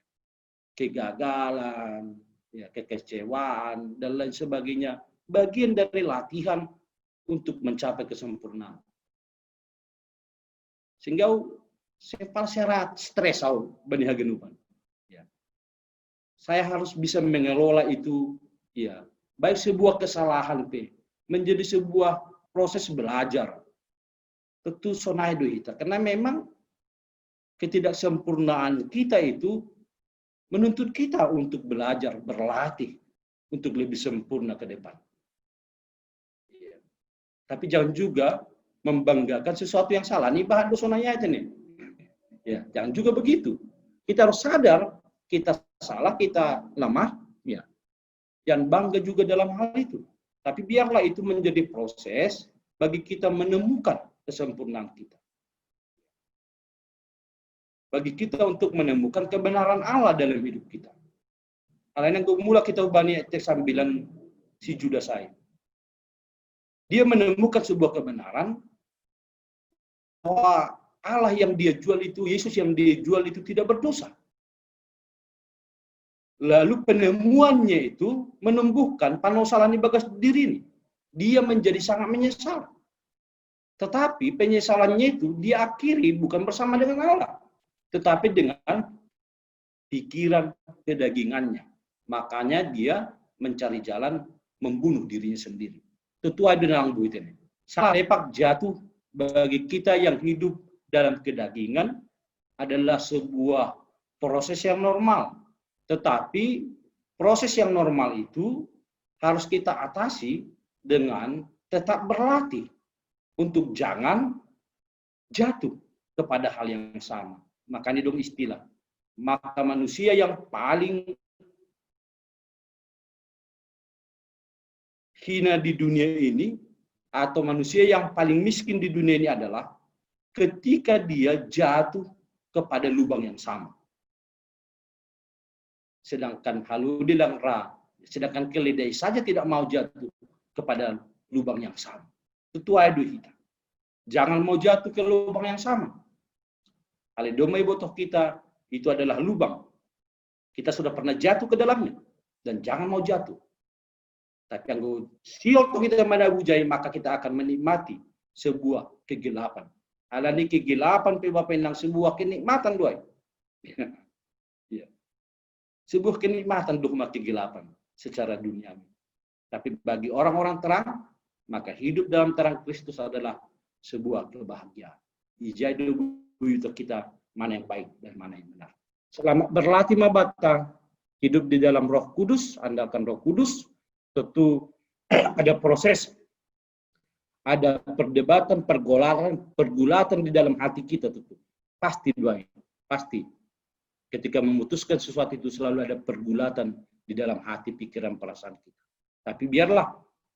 Speaker 3: Kegagalan, ya, kekecewaan, dan lain sebagainya. Bagian dari latihan untuk mencapai kesempurnaan. Sehingga sepal serat stres bani hagenupan. Ya. Saya harus bisa mengelola itu, ya, baik sebuah kesalahan menjadi sebuah proses belajar. Tentu sonai do kita, karena memang ketidaksempurnaan kita itu menuntut kita untuk belajar, berlatih untuk lebih sempurna ke depan. Ya. Tapi jangan juga membanggakan sesuatu yang salah. Nih bahan dosonanya aja nih. Ya, jangan juga begitu. Kita harus sadar kita salah, kita lemah, ya. Jangan bangga juga dalam hal itu. Tapi biarlah itu menjadi proses bagi kita menemukan kesempurnaan kita. Bagi kita untuk menemukan kebenaran Allah dalam hidup kita. Karena yang mula kita ubani teks sambilan si Judas saya. Dia menemukan sebuah kebenaran bahwa Allah yang dia jual itu, Yesus yang dia jual itu tidak berdosa. Lalu penemuannya itu menumbuhkan panosalan di bagas diri ini. Dia menjadi sangat menyesal. Tetapi penyesalannya itu dia akhiri bukan bersama dengan Allah, tetapi dengan pikiran kedagingannya. Makanya dia mencari jalan membunuh dirinya sendiri. Tentu ada dalam buit ini. Salah lepak jatuh bagi kita yang hidup dalam kedagingan adalah sebuah proses yang normal. Tetapi proses yang normal itu harus kita atasi dengan tetap berlatih untuk jangan jatuh kepada hal yang sama. Makanya dong istilah, maka manusia yang paling hina di dunia ini atau manusia yang paling miskin di dunia ini adalah ketika dia jatuh kepada lubang yang sama. Sedangkan haludilang ra, sedangkan keledai saja tidak mau jatuh kepada lubang yang sama. Itu adu kita. Jangan mau jatuh ke lubang yang sama. Ale domai botoh kita itu adalah lubang. Kita sudah pernah jatuh ke dalamnya dan jangan mau jatuh. Tapi yang siol kita manabujai maka kita akan menikmati sebuah kegelapan. Alani kegelapan pebapenang sebuah kenikmatan doai. Ya. Sebuah kenikmatan dogma kegelapan secara duniawi. Tapi bagi orang-orang terang, maka hidup dalam terang Kristus adalah sebuah kebahagiaan. Ijai untuk kita mana yang baik dan mana yang benar. Selama berlatih mabata, hidup di dalam Roh Kudus, andalkan Roh Kudus, tentu ada proses, ada perdebatan, pergulatan di dalam hati kita tentu. Pasti doain, pasti. Ketika memutuskan sesuatu itu selalu ada pergulatan di dalam hati, pikiran, perasaan kita. Tapi biarlah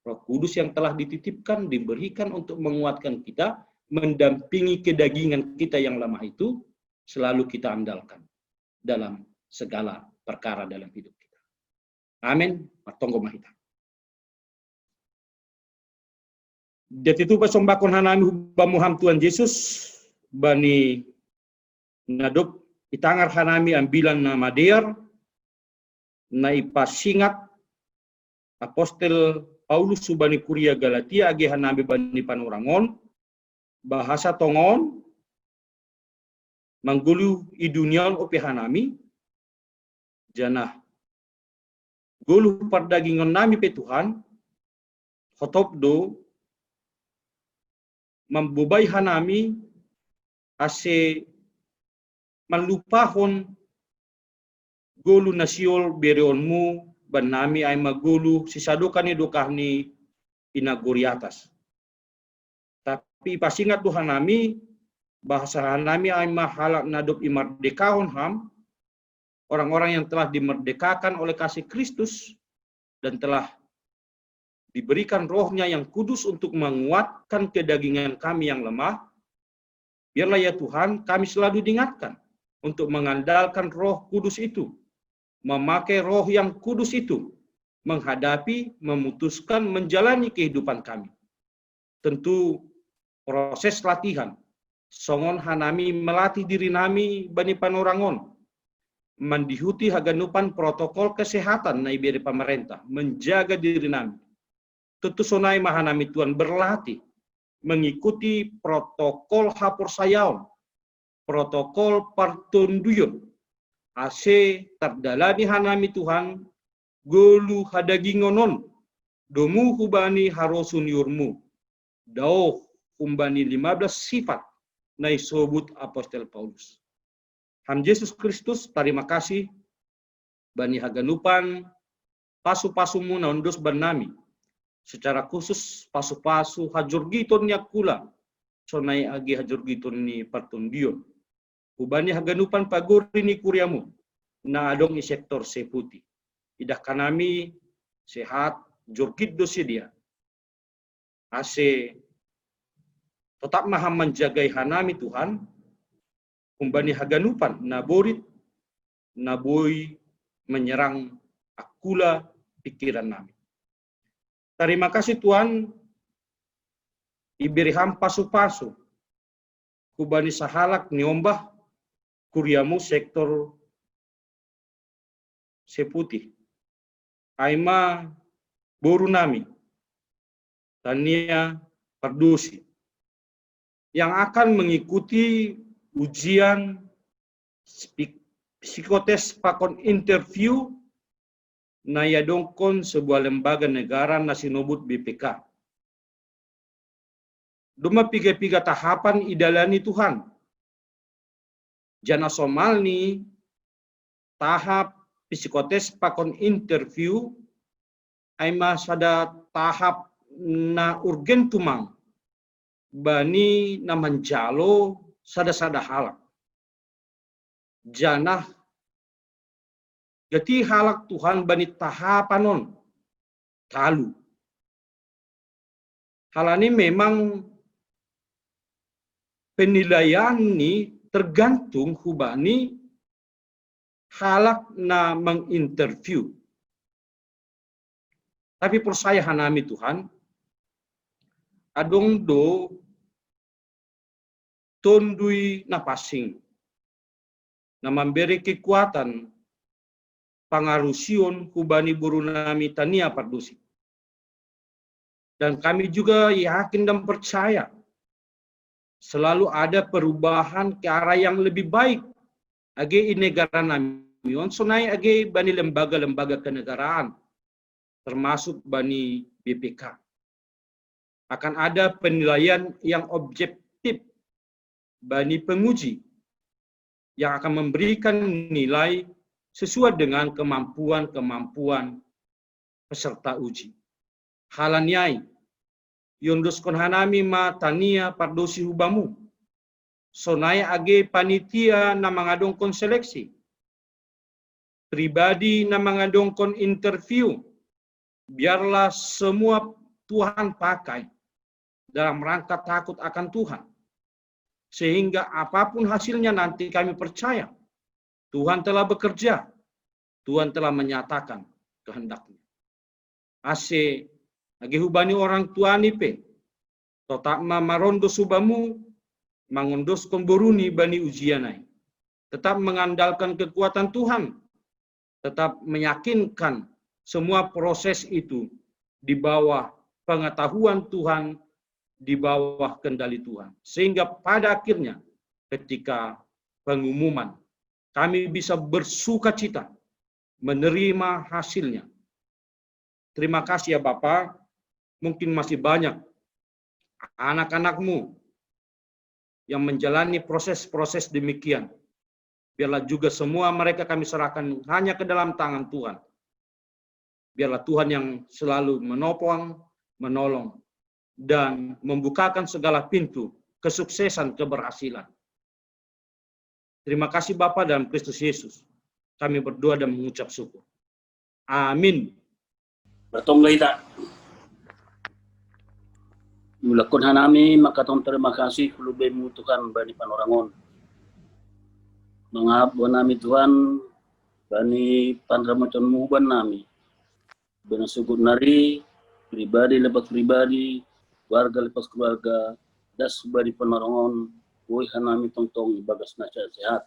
Speaker 3: Roh Kudus yang telah dititipkan, diberikan untuk menguatkan kita, mendampingi kedagingan kita yang lemah itu, selalu kita andalkan dalam segala perkara dalam hidup kita. Amin. Matonggo mahita. Jadi itu pasombakon hanami bamuham Tuhan Yesus, bani nadop itangar hanami ambilan na madear na ipasingat Apostel Paulus subani Kuria Galatia age hanabi bani panurangon bahasa tongon manggulu idunian ope hanami janah gulu pardagingon nami pe Tuhan hotop do membubai hanami ase manlupahon gulu nasiol bereonmu ban nami ay magulu sisadukan ni dukahni inaguri atas. Tapi pasingat Tuhan nami bahasa nami ay mahalak nadop imardekahon ham orang-orang yang telah dimerdekakan oleh kasih Kristus dan telah diberikan rohnya yang kudus untuk menguatkan kedagingan kami yang lemah. Biarlah ya Tuhan kami selalu diingatkan untuk mengandalkan roh kudus itu, memakai roh yang kudus itu, menghadapi, memutuskan, menjalani kehidupan kami. Tentu proses latihan, songon hanami melatih diri nami bani panorangon, mendihuti haganupan protokol kesehatan na iberi pemerintah, menjaga diri nami. Tentu sonai mahanami Tuhan berlatih, mengikuti protokol hapur sayaon, protokol partunduyun, ase tardalani hanami Tuhan, golu hadagingonon, domu hubani harosun yurmu, dauh humbani 15 sifat, na isobut Apostel Paulus. Ham Yesus Kristus, terima kasih, bani haganupan, pasu-pasumu naundos bernami, secara khusus pasu-pasu hajur giton yakula, sonai agi hajur giton ni partundion. Ubani haganupan paguri ni kuriamu, na adong i sektor seputi. Idah kanami sehat, jurgid dosi dia. Ase tetap maha menjagai hanami Tuhan, umbani haganupan na borit, na boy menyerang akula pikiran nami. Terima kasih Tuhan, iberi ham pasu-pasu, kubani sahalak niombah, kuriamu sektor seputi. Aima boru nami, tania pardusi, yang akan mengikuti ujian psikotes pakon interview na yadongkon sebuah lembaga negara na sinubut BPK. Duma piga-piga tahapan idalani Tuhan. Jana somal ni tahap psikotes pakon interview ay masada tahap na urgen tumang bani na manjalo sada-sada halak. Janah gati halak Tuhan bani tahapanon kalu. Halani memang penilaian ni tergantung hubani halak na menginterview. Tapi percaya hanami Tuhan, adong do tondui na pasing, na memberi kekuatan pangarusion hubani buru nami tania pardusi. Dan kami juga yakin dan percaya selalu ada perubahan ke arah yang lebih baik age i negara nami on sonai age bani lembaga-lembaga kenegaraan termasuk bani BPK. Akan ada penilaian yang objektif bani penguji yang akan memberikan nilai sesuai dengan kemampuan peserta uji. Halanyai, yondos konhanami ma tania pardosi hubamu. Sonai age panitia na mangadongkon seleksi. Pribadi na mangadongkon interview. Biarlah semua Tuhan pakai dalam rangka takut akan Tuhan. Sehingga apapun hasilnya nanti kami percaya Tuhan telah bekerja, Tuhan telah menyatakan kehendaknya. Ase agi hubani orang tua nipe, totak marondo subamu, mangundos komboruni bani ujianai. Tetap mengandalkan kekuatan Tuhan, tetap meyakinkan semua proses itu di bawah pengetahuan Tuhan, di bawah kendali Tuhan. Sehingga pada akhirnya ketika pengumuman, kami bisa bersuka cita menerima hasilnya. Terima kasih ya Bapak, mungkin masih banyak anak-anakmu yang menjalani proses-proses demikian. Biarlah juga semua mereka kami serahkan hanya ke dalam tangan Tuhan. Biarlah Tuhan yang selalu menopang, menolong, dan membukakan segala pintu kesuksesan, keberhasilan. Terima kasih Bapa dalam Kristus Yesus. Kami berdoa dan mengucap syukur. Amin.
Speaker 6: Bertongga ita. Mulakon hanami makatong terima kasih kulubemu Tuhan bani panorangon. Mengabon nami Tuhan bani pandramutan muban nami. Benar syukur nari pribadi lepas pribadi, keluarga lepas keluarga, das bani panorangon, woi hanami tongtong bagas naca sehat.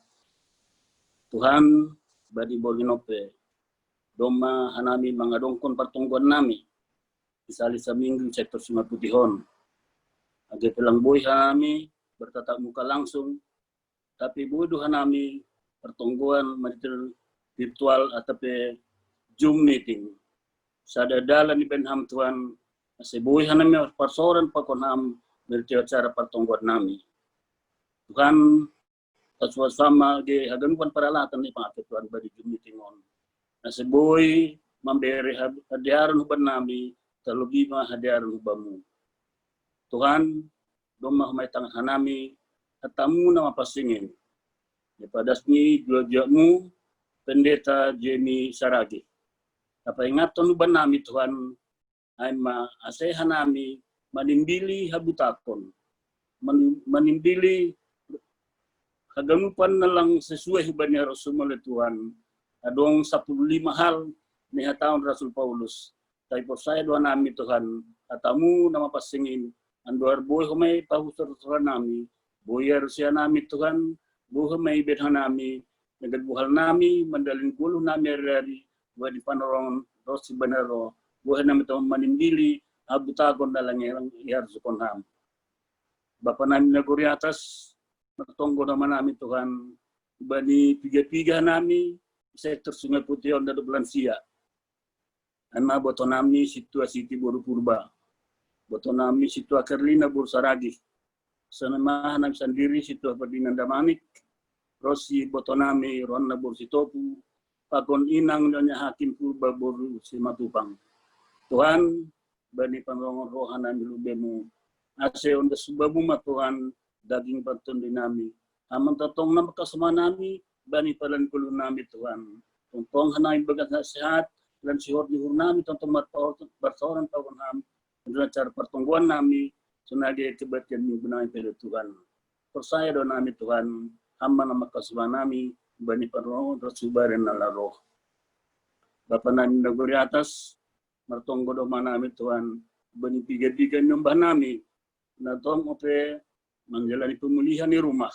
Speaker 6: Tuhan badi bolinope doma hanami mangadongkon pertongguan nami isali saminggu sektor Sungai Putihon age pelang boy hanami bertatap muka langsung tapi bodoh hanami pertongguan material virtual atau Zoom meeting sada dalan di benham Tuhan seboy hanami persoalan pakonham berarti acara pertongguan nami Tuhan sama di haganuan peralatan ni pakai Tuhan bagi Zoom meeting on seboy memberi hadiaran huban nami terlebih mah hadiaran hubamu Tuhan domah mai tangan hanami atamu nama pasingin daripada sini jual-jualmu pendeta Jemi Saragi apa ingatan huban nami Tuhan aima aseh hanami manimbili habutakon manimbili kaganupan na lang sesuai hubannya Rasulullah Tuhan adong 15 hal ni hataon Rasul Paulus tay po saya doa nami Tuhan atamu nama pasingin anduar boy humay pahusar nami boyar siya nami Tuhan buh humay bethan nami nagagbuhal nami mandalin gulo nami ari di panorong rosi banero buhay nami to manimbili abutagon na lang yar sukonham Bapa nami naguri atas Matonggo naman namin Tuhan, bani piga-piga nami sektor Sungai Putihon dan Belansia. Anma boto nami situasi Boru Purba, boto nami situa Kerlina Bursaragi, sanama nami sendiri situa Ferdinand Damanik, Rosi boto nami Ronna Bursitopu, Pakon Inang Nyonya Hakim Purba Boru Simatupang. Tuhan, bani panrongon rohan nami lubemu, ase onda subabu Tuhan, daging patun dinami. Aman tatong na makasama nami, bani palan kulo nami Tuhan. Tungtong hanay bagat na sehat, lan sihor di nami, tungtong barsoran tawon nami, dan cara pertungguan nami, sunagi kebatian ni benay pala Tuhan. Persaya do nami Tuhan, aman na makasama nami, bani paron, rasubarin na laro. Bapa nami naguri atas, martonggo do manami Tuhan, bani piga-piga nyumbah nami, na tong ope, menjalani pemulihan di rumah.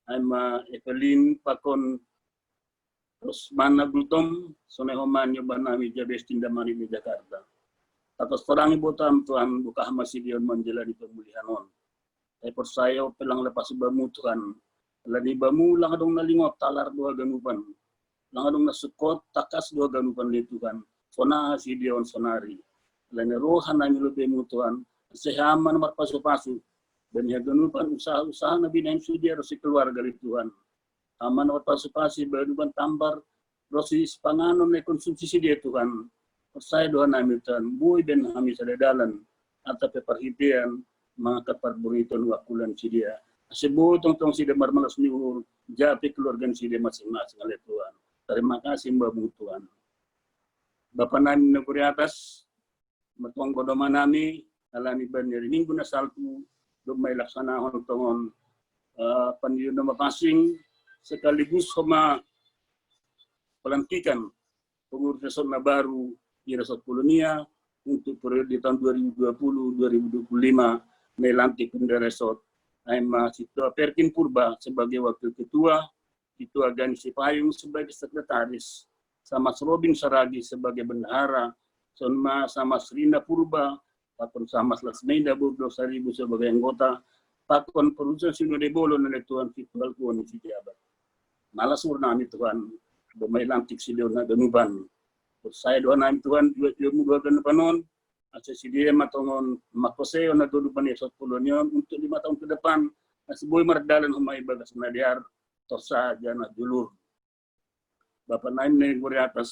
Speaker 6: Aima Evelyn Pakon terus mana Gultom sonehoman nyoba nami Jabes Tindamani di Jakarta. Atas orang ibu Tuhan buka masih dia menjalani pemulihan on. Percaya pelang lepas bamu Tuhan. Lani bamu lang adong nalingop talar dua ganupan. Lang adong nasukot takas dua ganupan li Tuhan. Sona si dia on sonari. Lani rohan nami lebemu Tuhan. Sehaman marpasu-pasu. Dan ya ganupan usaha-usaha Nabi Naim Sudia rosi keluarga dari Tuhan. Aman wat pasupasi baruban tambar rosi panganon na konsumsi si dia Tuhan. Percaya doa nami Tuhan. Buy dan kami sadadalan. Atau peperhitian mga kaparburiton wakulan si dia. Asibu tong si dia marmalas niur. Japi keluarga si dia masing-masing oleh Tuhan. Terima kasih Mbak Tuhan. Bapak nami naguri atas. Matuang kodoma nami. Alani banjari minggu na saltu. May laksanahon tongon pandiyo na mapasing sekaligus sama pelantikan pengurus na baru di Resort Polonia untuk periode tahun 2020-2025 melantik pendiri resort. Aima Situa Perkin Purba sebagai wakil ketua, Situa Gani Sipayung sebagai sekretaris, sama Robin Saragi sebagai bendahara, sama Srinda Purba, Pakon sama Lasmenda Burdo Saribu sebagai anggota, Pakon Perusahaan Sinode Bolo na Tuhan Fitbal Tuhan si Jabat. Malas nami Tuhan, domay lantik si Leon na ganuban. Saya doa nami Tuhan, dua dua ganubanon, asa si dia matongon makoseo na ganuban esot pulonyon untuk 5 tahun ke depan. Nasiboy mardalan humay bagas na diar, torsa jana julur. Bapak naim negeri atas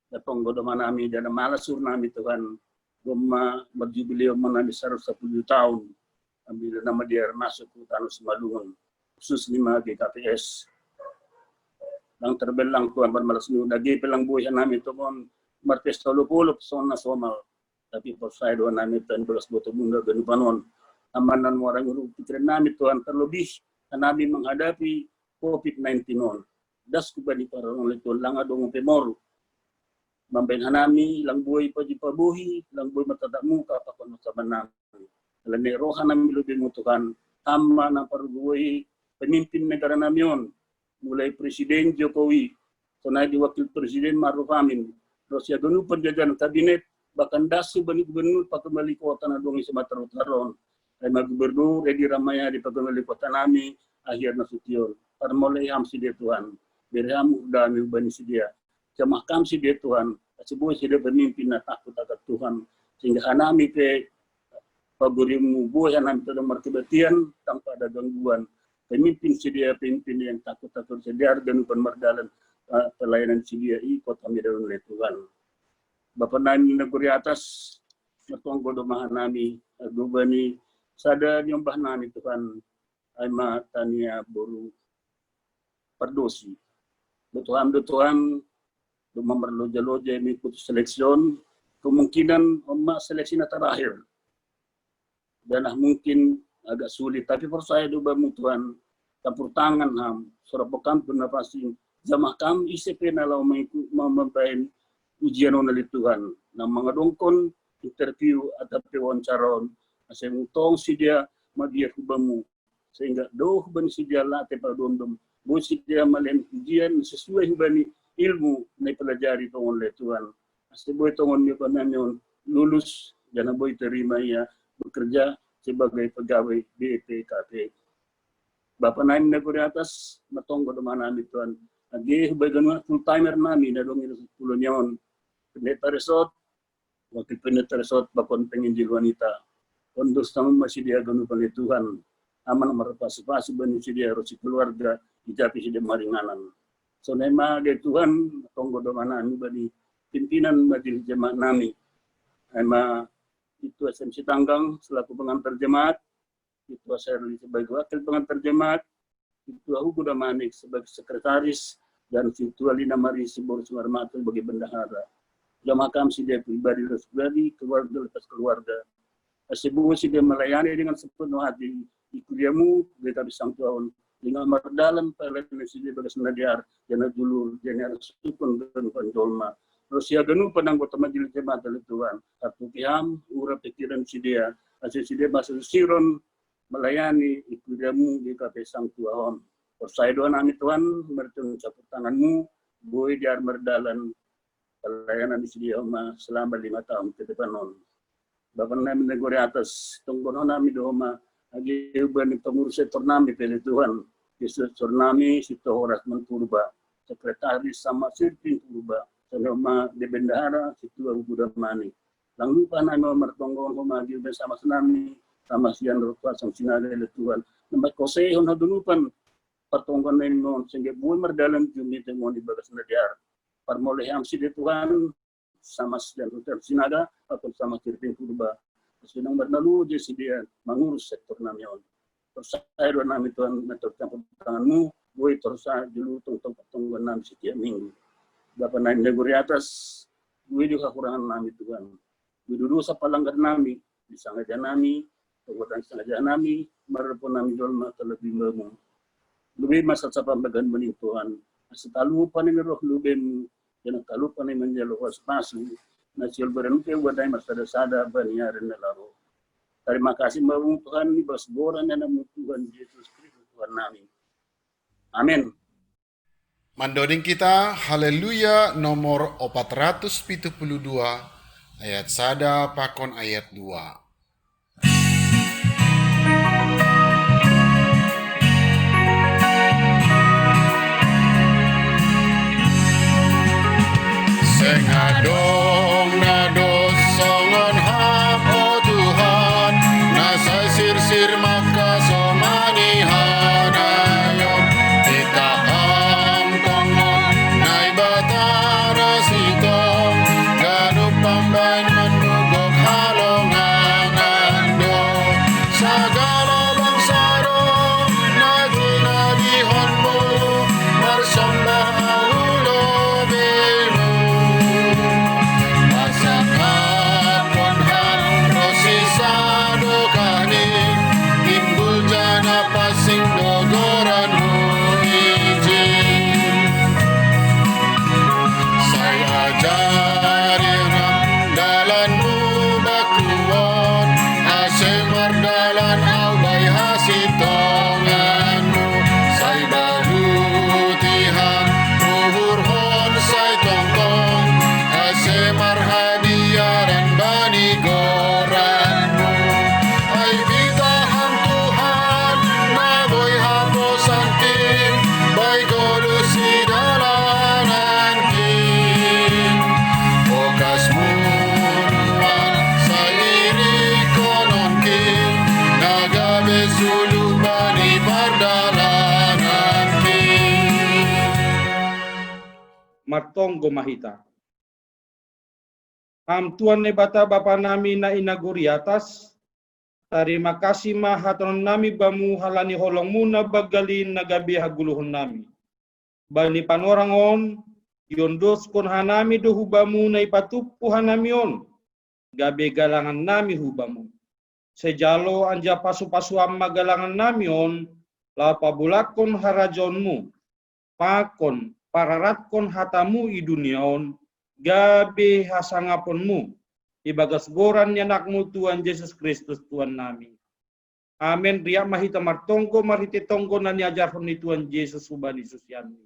Speaker 6: datang godoma nami dan malasur nami Tuhan goma berjubileo menami 10 tahun ambil nama dia masuk ke tanah Simalungun khusus 5 GKPS lang terbelang Tuhan bermalas nu lagi pelang buhay nami Tuhan martes 30 pesona somal tapi por saya doa nami Tuhan belas boto bunda ganupanon amanan orang urut pikiran nami Tuhan terlebih kami menghadapi COVID-19 non das kubani para orang itu lang adong pemor mamben hanami lang buhay pa di pabuhi lang buhay matadak muka pa kono sa banam lan rohan nami lebih mutukan tama ng parubuhay pemimpin negara namin yon mulai Presiden Jokowi sonay di Wakil Presiden Maruf Amin terus ya ganu penjajahan kabinet bahkan dasu bani gubernur patumali kota na dong Sumatera Utara ay mag-gubernur Edi Ramaya di patumali kota nami akhir Nasution para mulai hamsi dia Tuhan berhamu dami ubani si dia. Kemakam si dia Tuhan. Sebuah si dia bermimpi na takut akan Tuhan. Sehingga hanami ke pagurimu buah yang hanami dalam markibatian tanpa ada gangguan. Pemimpin si dia, pemimpin yang takut sedia dan pemerdalan pelayanan si dia ikut kami dalam oleh Tuhan. Bapak nami negeri atas matong godomahan nami gubani sada nyombah nami Tuhan aima tania boru perdosi. Tuhan memerloja-loja mengikuti seleksiun, kemungkinan seleksi terakhir. Dan mungkin agak sulit, tapi for saya juga Tuhan campur tangan ham, surapokan pun pasti jamaah kami ICP nalau membain ujian oleh Tuhan. Nah mengadongkon interview atau wawancara, saya mutong si dia madia kubamu, sehingga doh ban si dia latih pada dondom. Busi dia malen ujian sesuai hubani ilmu na pelajari tongon le Tuhan. Asti boy tongon niyo namin lulus dan boy terima ya bekerja sebagai pegawai BPKP. Bapak naim negeri atas matong godoman namin Tuhan. Agi hubay ganun full timer namin na dong ito 10 nyon. Pendeta resort, wakil pendeta resort bakon penginjil wanita. Kondos naman masih dia ganun pala Tuhan. Aman merpasi-pasi bani si dia rosi keluarga dicapi si dia maringanan. So nema de Tuhan tonggo domanan bani pimpinan majelis jemaat nami. Nema itu SMC Tanggang selaku pengantar jemaat, itu Sherly sebagai wakil pengantar jemaat, itu Hugo Damanik sebagai sekretaris dan itu Alina Mari Sibor Sumarmatul sebagai bendahara. Jamaah kami si dia pribadi keluarga lepas keluarga. Sebuah si dia melayani dengan sepenuh hati. Ikudiamu beta bisang Tuhan dengan mardalam pelayanan si dia bagas nadiar jana julur jana sukun dan panjolma terus ya ganu penanggota majelis jemaat Tuhan satu piham ura pikiran si dia asal si dia masuk siron melayani ikudiamu di kafe sang Tuhan persaya doa nami Tuhan bertemu caput tanganmu boy diar mardalan pelayanan si dia selama 5 tahun ke depan non Bapak nami negeri atas tunggu nami doa agi ubani pengurus Tornami pilih Tuhan Yesus Tornami Sito Horas Purba sekretaris sama Sirpin Purba selama di bendahara Situ Hugo Damani lang lupa nami mertonggon humagi bersama senami sama sian rupa sang sinale Tuhan nampak kosehon hadunupan pertonggon non sehingga buat merdalam jumi temon di bagas nadiar parmoleh amsi di Tuhan sama sian rupa sinaga atau sama Sirpin Purba sedang berlalu di dia mengurus sektor namion. Terus saya doa nami Tuhan metode campur tanganmu, gue terus dulu tunggu nami setiap minggu. Bapak naik negeri atas, gue juga kurangan nami Tuhan. Gue dulu sapalanggar nami, disengaja nami, perbuatan sengaja nami, merepon nami dolma terlebih lemu. Lebih masa sapa bagan bening Tuhan. Setalu panen roh lubem, dan talu panen menjalo waspasu. Nasional berenuke wadai masada sada baniaran nelaru. Terima kasih Bapak Tuhan di basboran dan nama Tuhan Yesus Kristus Tuhan nami. Amin.
Speaker 2: Mandoding kita Haleluya nomor 472 ayat 1 pakon ayat 2. Sengadong nados songon ham o Tuhan, nasa sir maka somani hanayom, kita ham tongon nai batara sitong, ganup pambain menugok halongan do, sagala bangsa do, nadi honmu, bersembah aulo belu.
Speaker 3: Matonggo mahita. Tuan ne bata bapa nami na inaguri atas. Terima kasih mahatron nami bamu halani holongmu na bagalin na gabi haguluhon nami. Bani panorangon, yondos kon hanami do hubamu na ipatupu hanami on. Gabi galangan nami hubamu. Sejalo anja pasu-pasu amma galangan nami on, lapa bulakon harajonmu. Pakon pararatkon hatamu i duniaon, gabe hasangaponmu, ibagas goran yanakmu Tuhan Yesus Kristus Tuhan nami. Amin. Riak mahita martonggo marite tonggo na niajarhon ni Tuhan Yesus subani susiani.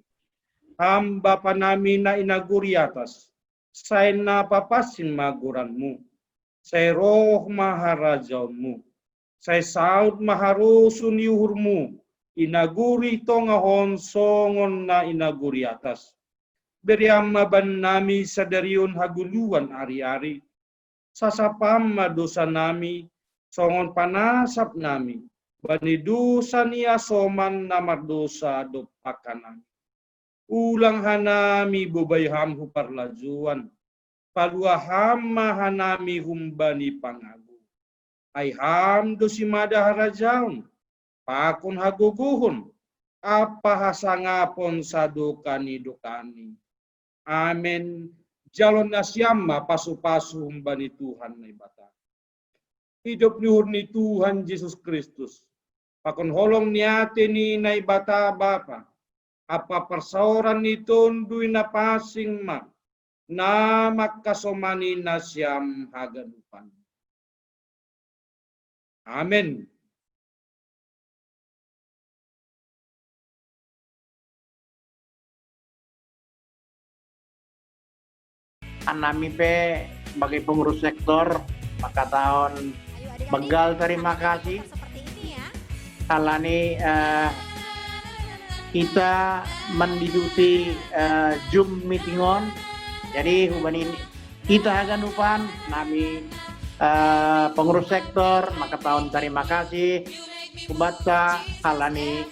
Speaker 3: Hamba panami na inaguri atas, say na papasin maguranmu, say roh maharajaunmu, say saud maharusun yuhurmu, inaguri tongahon songon na inaguri atas. Beriam maban nami sadarion haguluan ari-ari. Sasapam dosa nami, songon panasap nami. Bani dosa niya soman na mardosa dopakan nami. Ulang hanami bubayham huparlajuan. Paluaham mahanami humbani pangagu. Ay ham dosimada harajaun. Pakon haguguhon, apa hasangapon sa dukani. Amen. Jalon nasyama pasu-pasu humbani Tuhan na ibata. Hidup niur ni Tuhan Yesus Kristus. Pakon holong niate ni na ibata bapa. Apa persauran ni tundui na pasing ma. Na makasomani nasyam haganupan. Amen.
Speaker 4: Nami pe sebagai pengurus sektor maka tahun Begal terima kasih. Kalani kita mendiduti Zoom meeting on. Jadi hubani kita akan lupan nami pengurus sektor maka tahun terima kasih. Kubaca kalani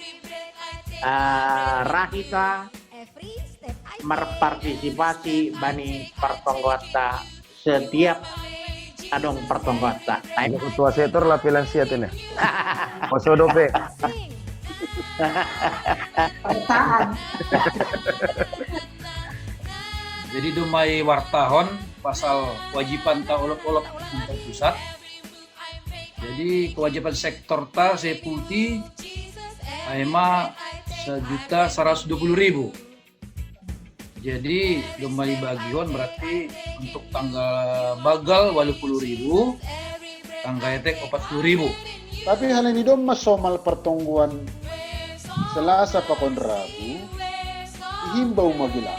Speaker 4: rahita berpartisipasi bani pertonggota setiap adong pertonggota.
Speaker 1: Ketua sektor lah pilihan siat ini. Osodope.
Speaker 5: Pertaan.
Speaker 9: Jadi dumai wartahon pasal kewajiban ta olok-olok untuk pusat. Jadi kewajiban sektor ta sepulti aema 1.120.000. Jadi dumai bagion berarti untuk tanggal bagal 80.000, tanggal etek 40.000.
Speaker 2: Tapi hal ini dong mas somal pertongguan Selasa pakon Rabu himbau magila.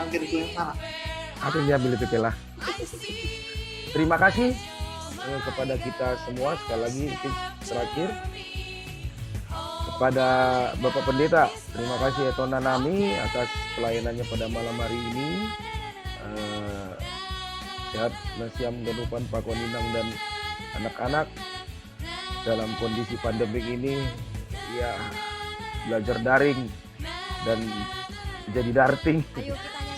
Speaker 4: Angkir itu yang mana?
Speaker 1: Apa yang diambil itu lah. Terima kasih kepada kita semua sekali lagi terakhir kepada Bapak Pendeta. Terima kasih Etona Nami atas pelayanannya pada malam hari ini. Sehat nasiam ganupan Pak Koninang dan anak-anak dalam kondisi pandemik ini ya belajar daring dan jadi darting.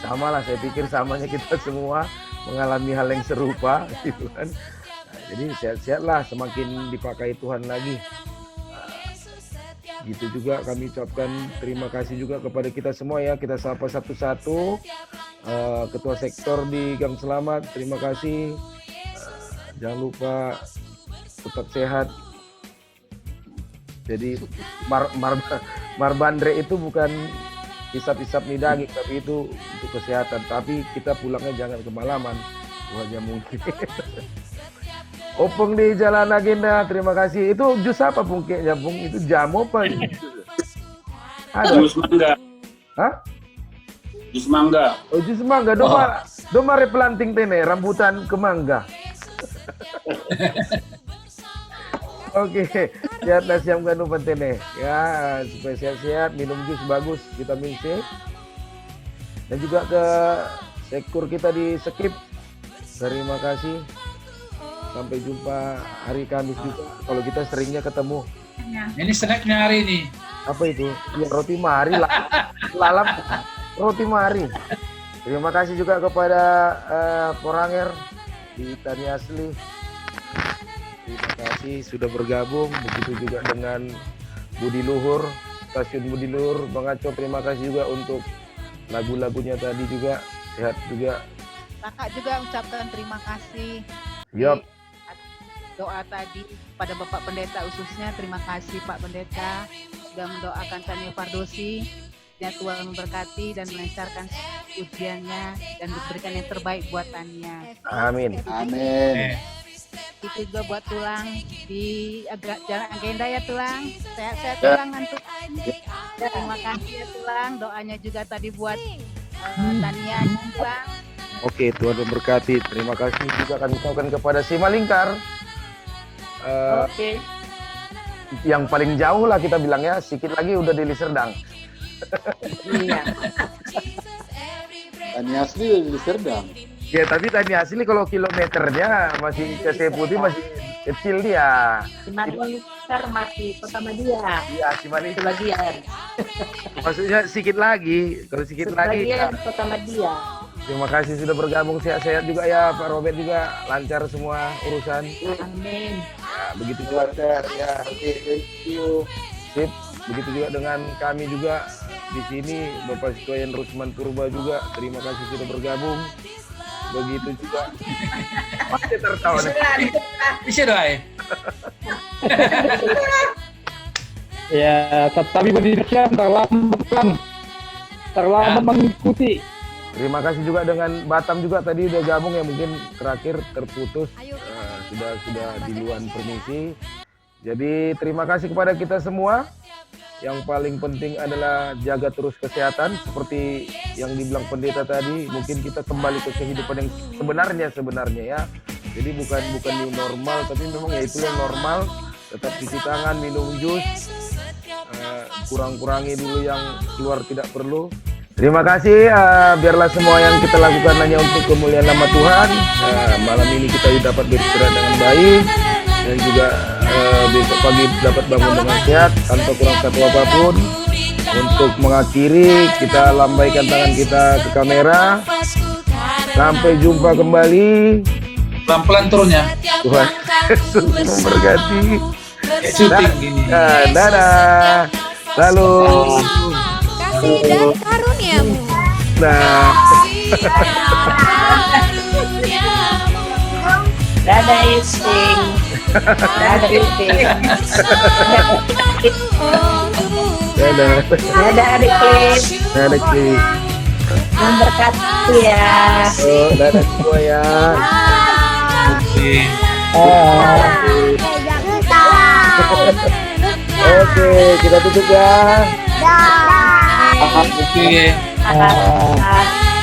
Speaker 1: Sama lah, saya pikir samanya kita semua mengalami hal yang serupa gitu kan. Nah, jadi sehat-sehatlah, semakin dipakai Tuhan lagi. Gitu juga kami ucapkan terima kasih juga kepada kita semua ya. Kita sapa satu-satu. Ketua sektor di Gang Selamat, terima kasih. Jangan lupa tetap sehat. Jadi Marbandre itu bukan hisap-hisap nidagik, tapi itu untuk kesehatan. Tapi kita pulangnya jangan kemalaman, wajah mungkin. Opung di Jalan Agenda, terima kasih. Itu jus apa Pung? Kayaknya Pung, itu jamu apa? Ada.
Speaker 6: Jus mangga.
Speaker 1: Hah?
Speaker 6: Jus mangga.
Speaker 1: Oh, jus mangga. Doma replanting tene, rambutan ke mangga. Oke, sehat nasiam ganu pentene. Ya, supaya sehat-sehat, minum jus bagus, vitamin C. Dan juga ke sektor kita di Skip. Terima kasih. Sampai jumpa hari Kamis juga. Kalau kita seringnya ketemu.
Speaker 9: Ini snacknya hari ini.
Speaker 1: Apa itu? Ya, roti mari lah. Lalap roti mari. Terima kasih juga kepada Poranger di Tani Asli. Terima kasih sudah bergabung. Begitu juga dengan Budi Luhur, Stasiun Budi Luhur, Bang Aco. Terima kasih juga untuk lagu-lagunya tadi juga. Sehat juga.
Speaker 10: Kakak juga ucapkan terima kasih.
Speaker 1: Yup.
Speaker 10: Doa tadi pada Bapak Pendeta khususnya, terima kasih Pak Pendeta sudah mendoakan Tania Fardosi. Ya, Tuhan memberkati dan melancarkan ujiannya dan diberikan yang terbaik buat Tania.
Speaker 1: Amin.
Speaker 2: Amin.
Speaker 10: Itu juga buat Tulang di Jalan Agenda ya Tulang. Sehat-sehat Tulang nanti. Terima kasih ya Tulang. Doanya juga tadi buat Tania Tulang.
Speaker 1: Oke, Tuhan memberkati. Terima kasih juga kami ucapkan kepada Simalingkar.
Speaker 7: Oke.
Speaker 1: Yang paling jauh lah kita bilangnya, sedikit lagi udah di Liserdang.
Speaker 7: Iya.
Speaker 2: Tani Asli dari Serdang.
Speaker 1: Ya, tapi Tani Asli kalau kilometernya masih ke Putih masih kecil dia.
Speaker 5: Simalingkar masih Kota Madia.
Speaker 1: Iya, Simalingkar.
Speaker 5: Sebagian.
Speaker 1: Maksudnya sedikit lagi. Kalau sedikit lagi.
Speaker 5: Sebagian Kota Madia.
Speaker 1: Terima kasih sudah bergabung, sehat-sehat juga ya Pak Robert, juga lancar semua urusan.
Speaker 5: Amin.
Speaker 1: Ya, begitu juga ya.
Speaker 2: Thank you.
Speaker 1: Sip. Begitu juga dengan kami juga di sini, Bapak Sikoyen Rusman Purba juga. Terima kasih sudah bergabung. Begitu juga. Masih tertawa nih.
Speaker 9: Bisa doa.
Speaker 11: Ya, tetapi pendidikan terlambat mengikuti.
Speaker 1: Terima kasih juga dengan Batam juga tadi udah gabung ya, mungkin terakhir terputus sudah diluan permisi. Jadi terima kasih kepada kita semua. Yang paling penting adalah jaga terus kesehatan seperti yang dibilang pendeta tadi. Mungkin kita kembali ke kehidupan yang sebenarnya ya. Jadi bukan new normal, tapi memang ya itu yang normal. Tetap cuci tangan, minum jus, kurang-kurangi dulu yang keluar tidak perlu. Terima kasih, biarlah semua yang kita lakukan hanya untuk kemuliaan nama Tuhan. Malam ini kita dapat beristirahat dengan baik dan juga besok pagi dapat bangun dengan sehat tanpa kurang satu apapun. Untuk mengakhiri, kita lambaikan tangan kita ke kamera. Sampai jumpa kembali.
Speaker 9: Pelan-pelan turunnya.
Speaker 1: Tuhan Yesus memberkati.
Speaker 9: Syuting gini.
Speaker 1: Dadah. Lalu.
Speaker 12: Kasih dan karuniamu.
Speaker 1: Nah.
Speaker 5: Dadah Isting. Dadah Isting.
Speaker 1: Dadah.
Speaker 5: Dadah adik Klis.
Speaker 1: Dadah Klis.
Speaker 5: Memberkati ya.
Speaker 1: Oh, dadah semua ya. Oke, kita tutup ya.
Speaker 12: Dah.
Speaker 9: Oke.
Speaker 5: Ah.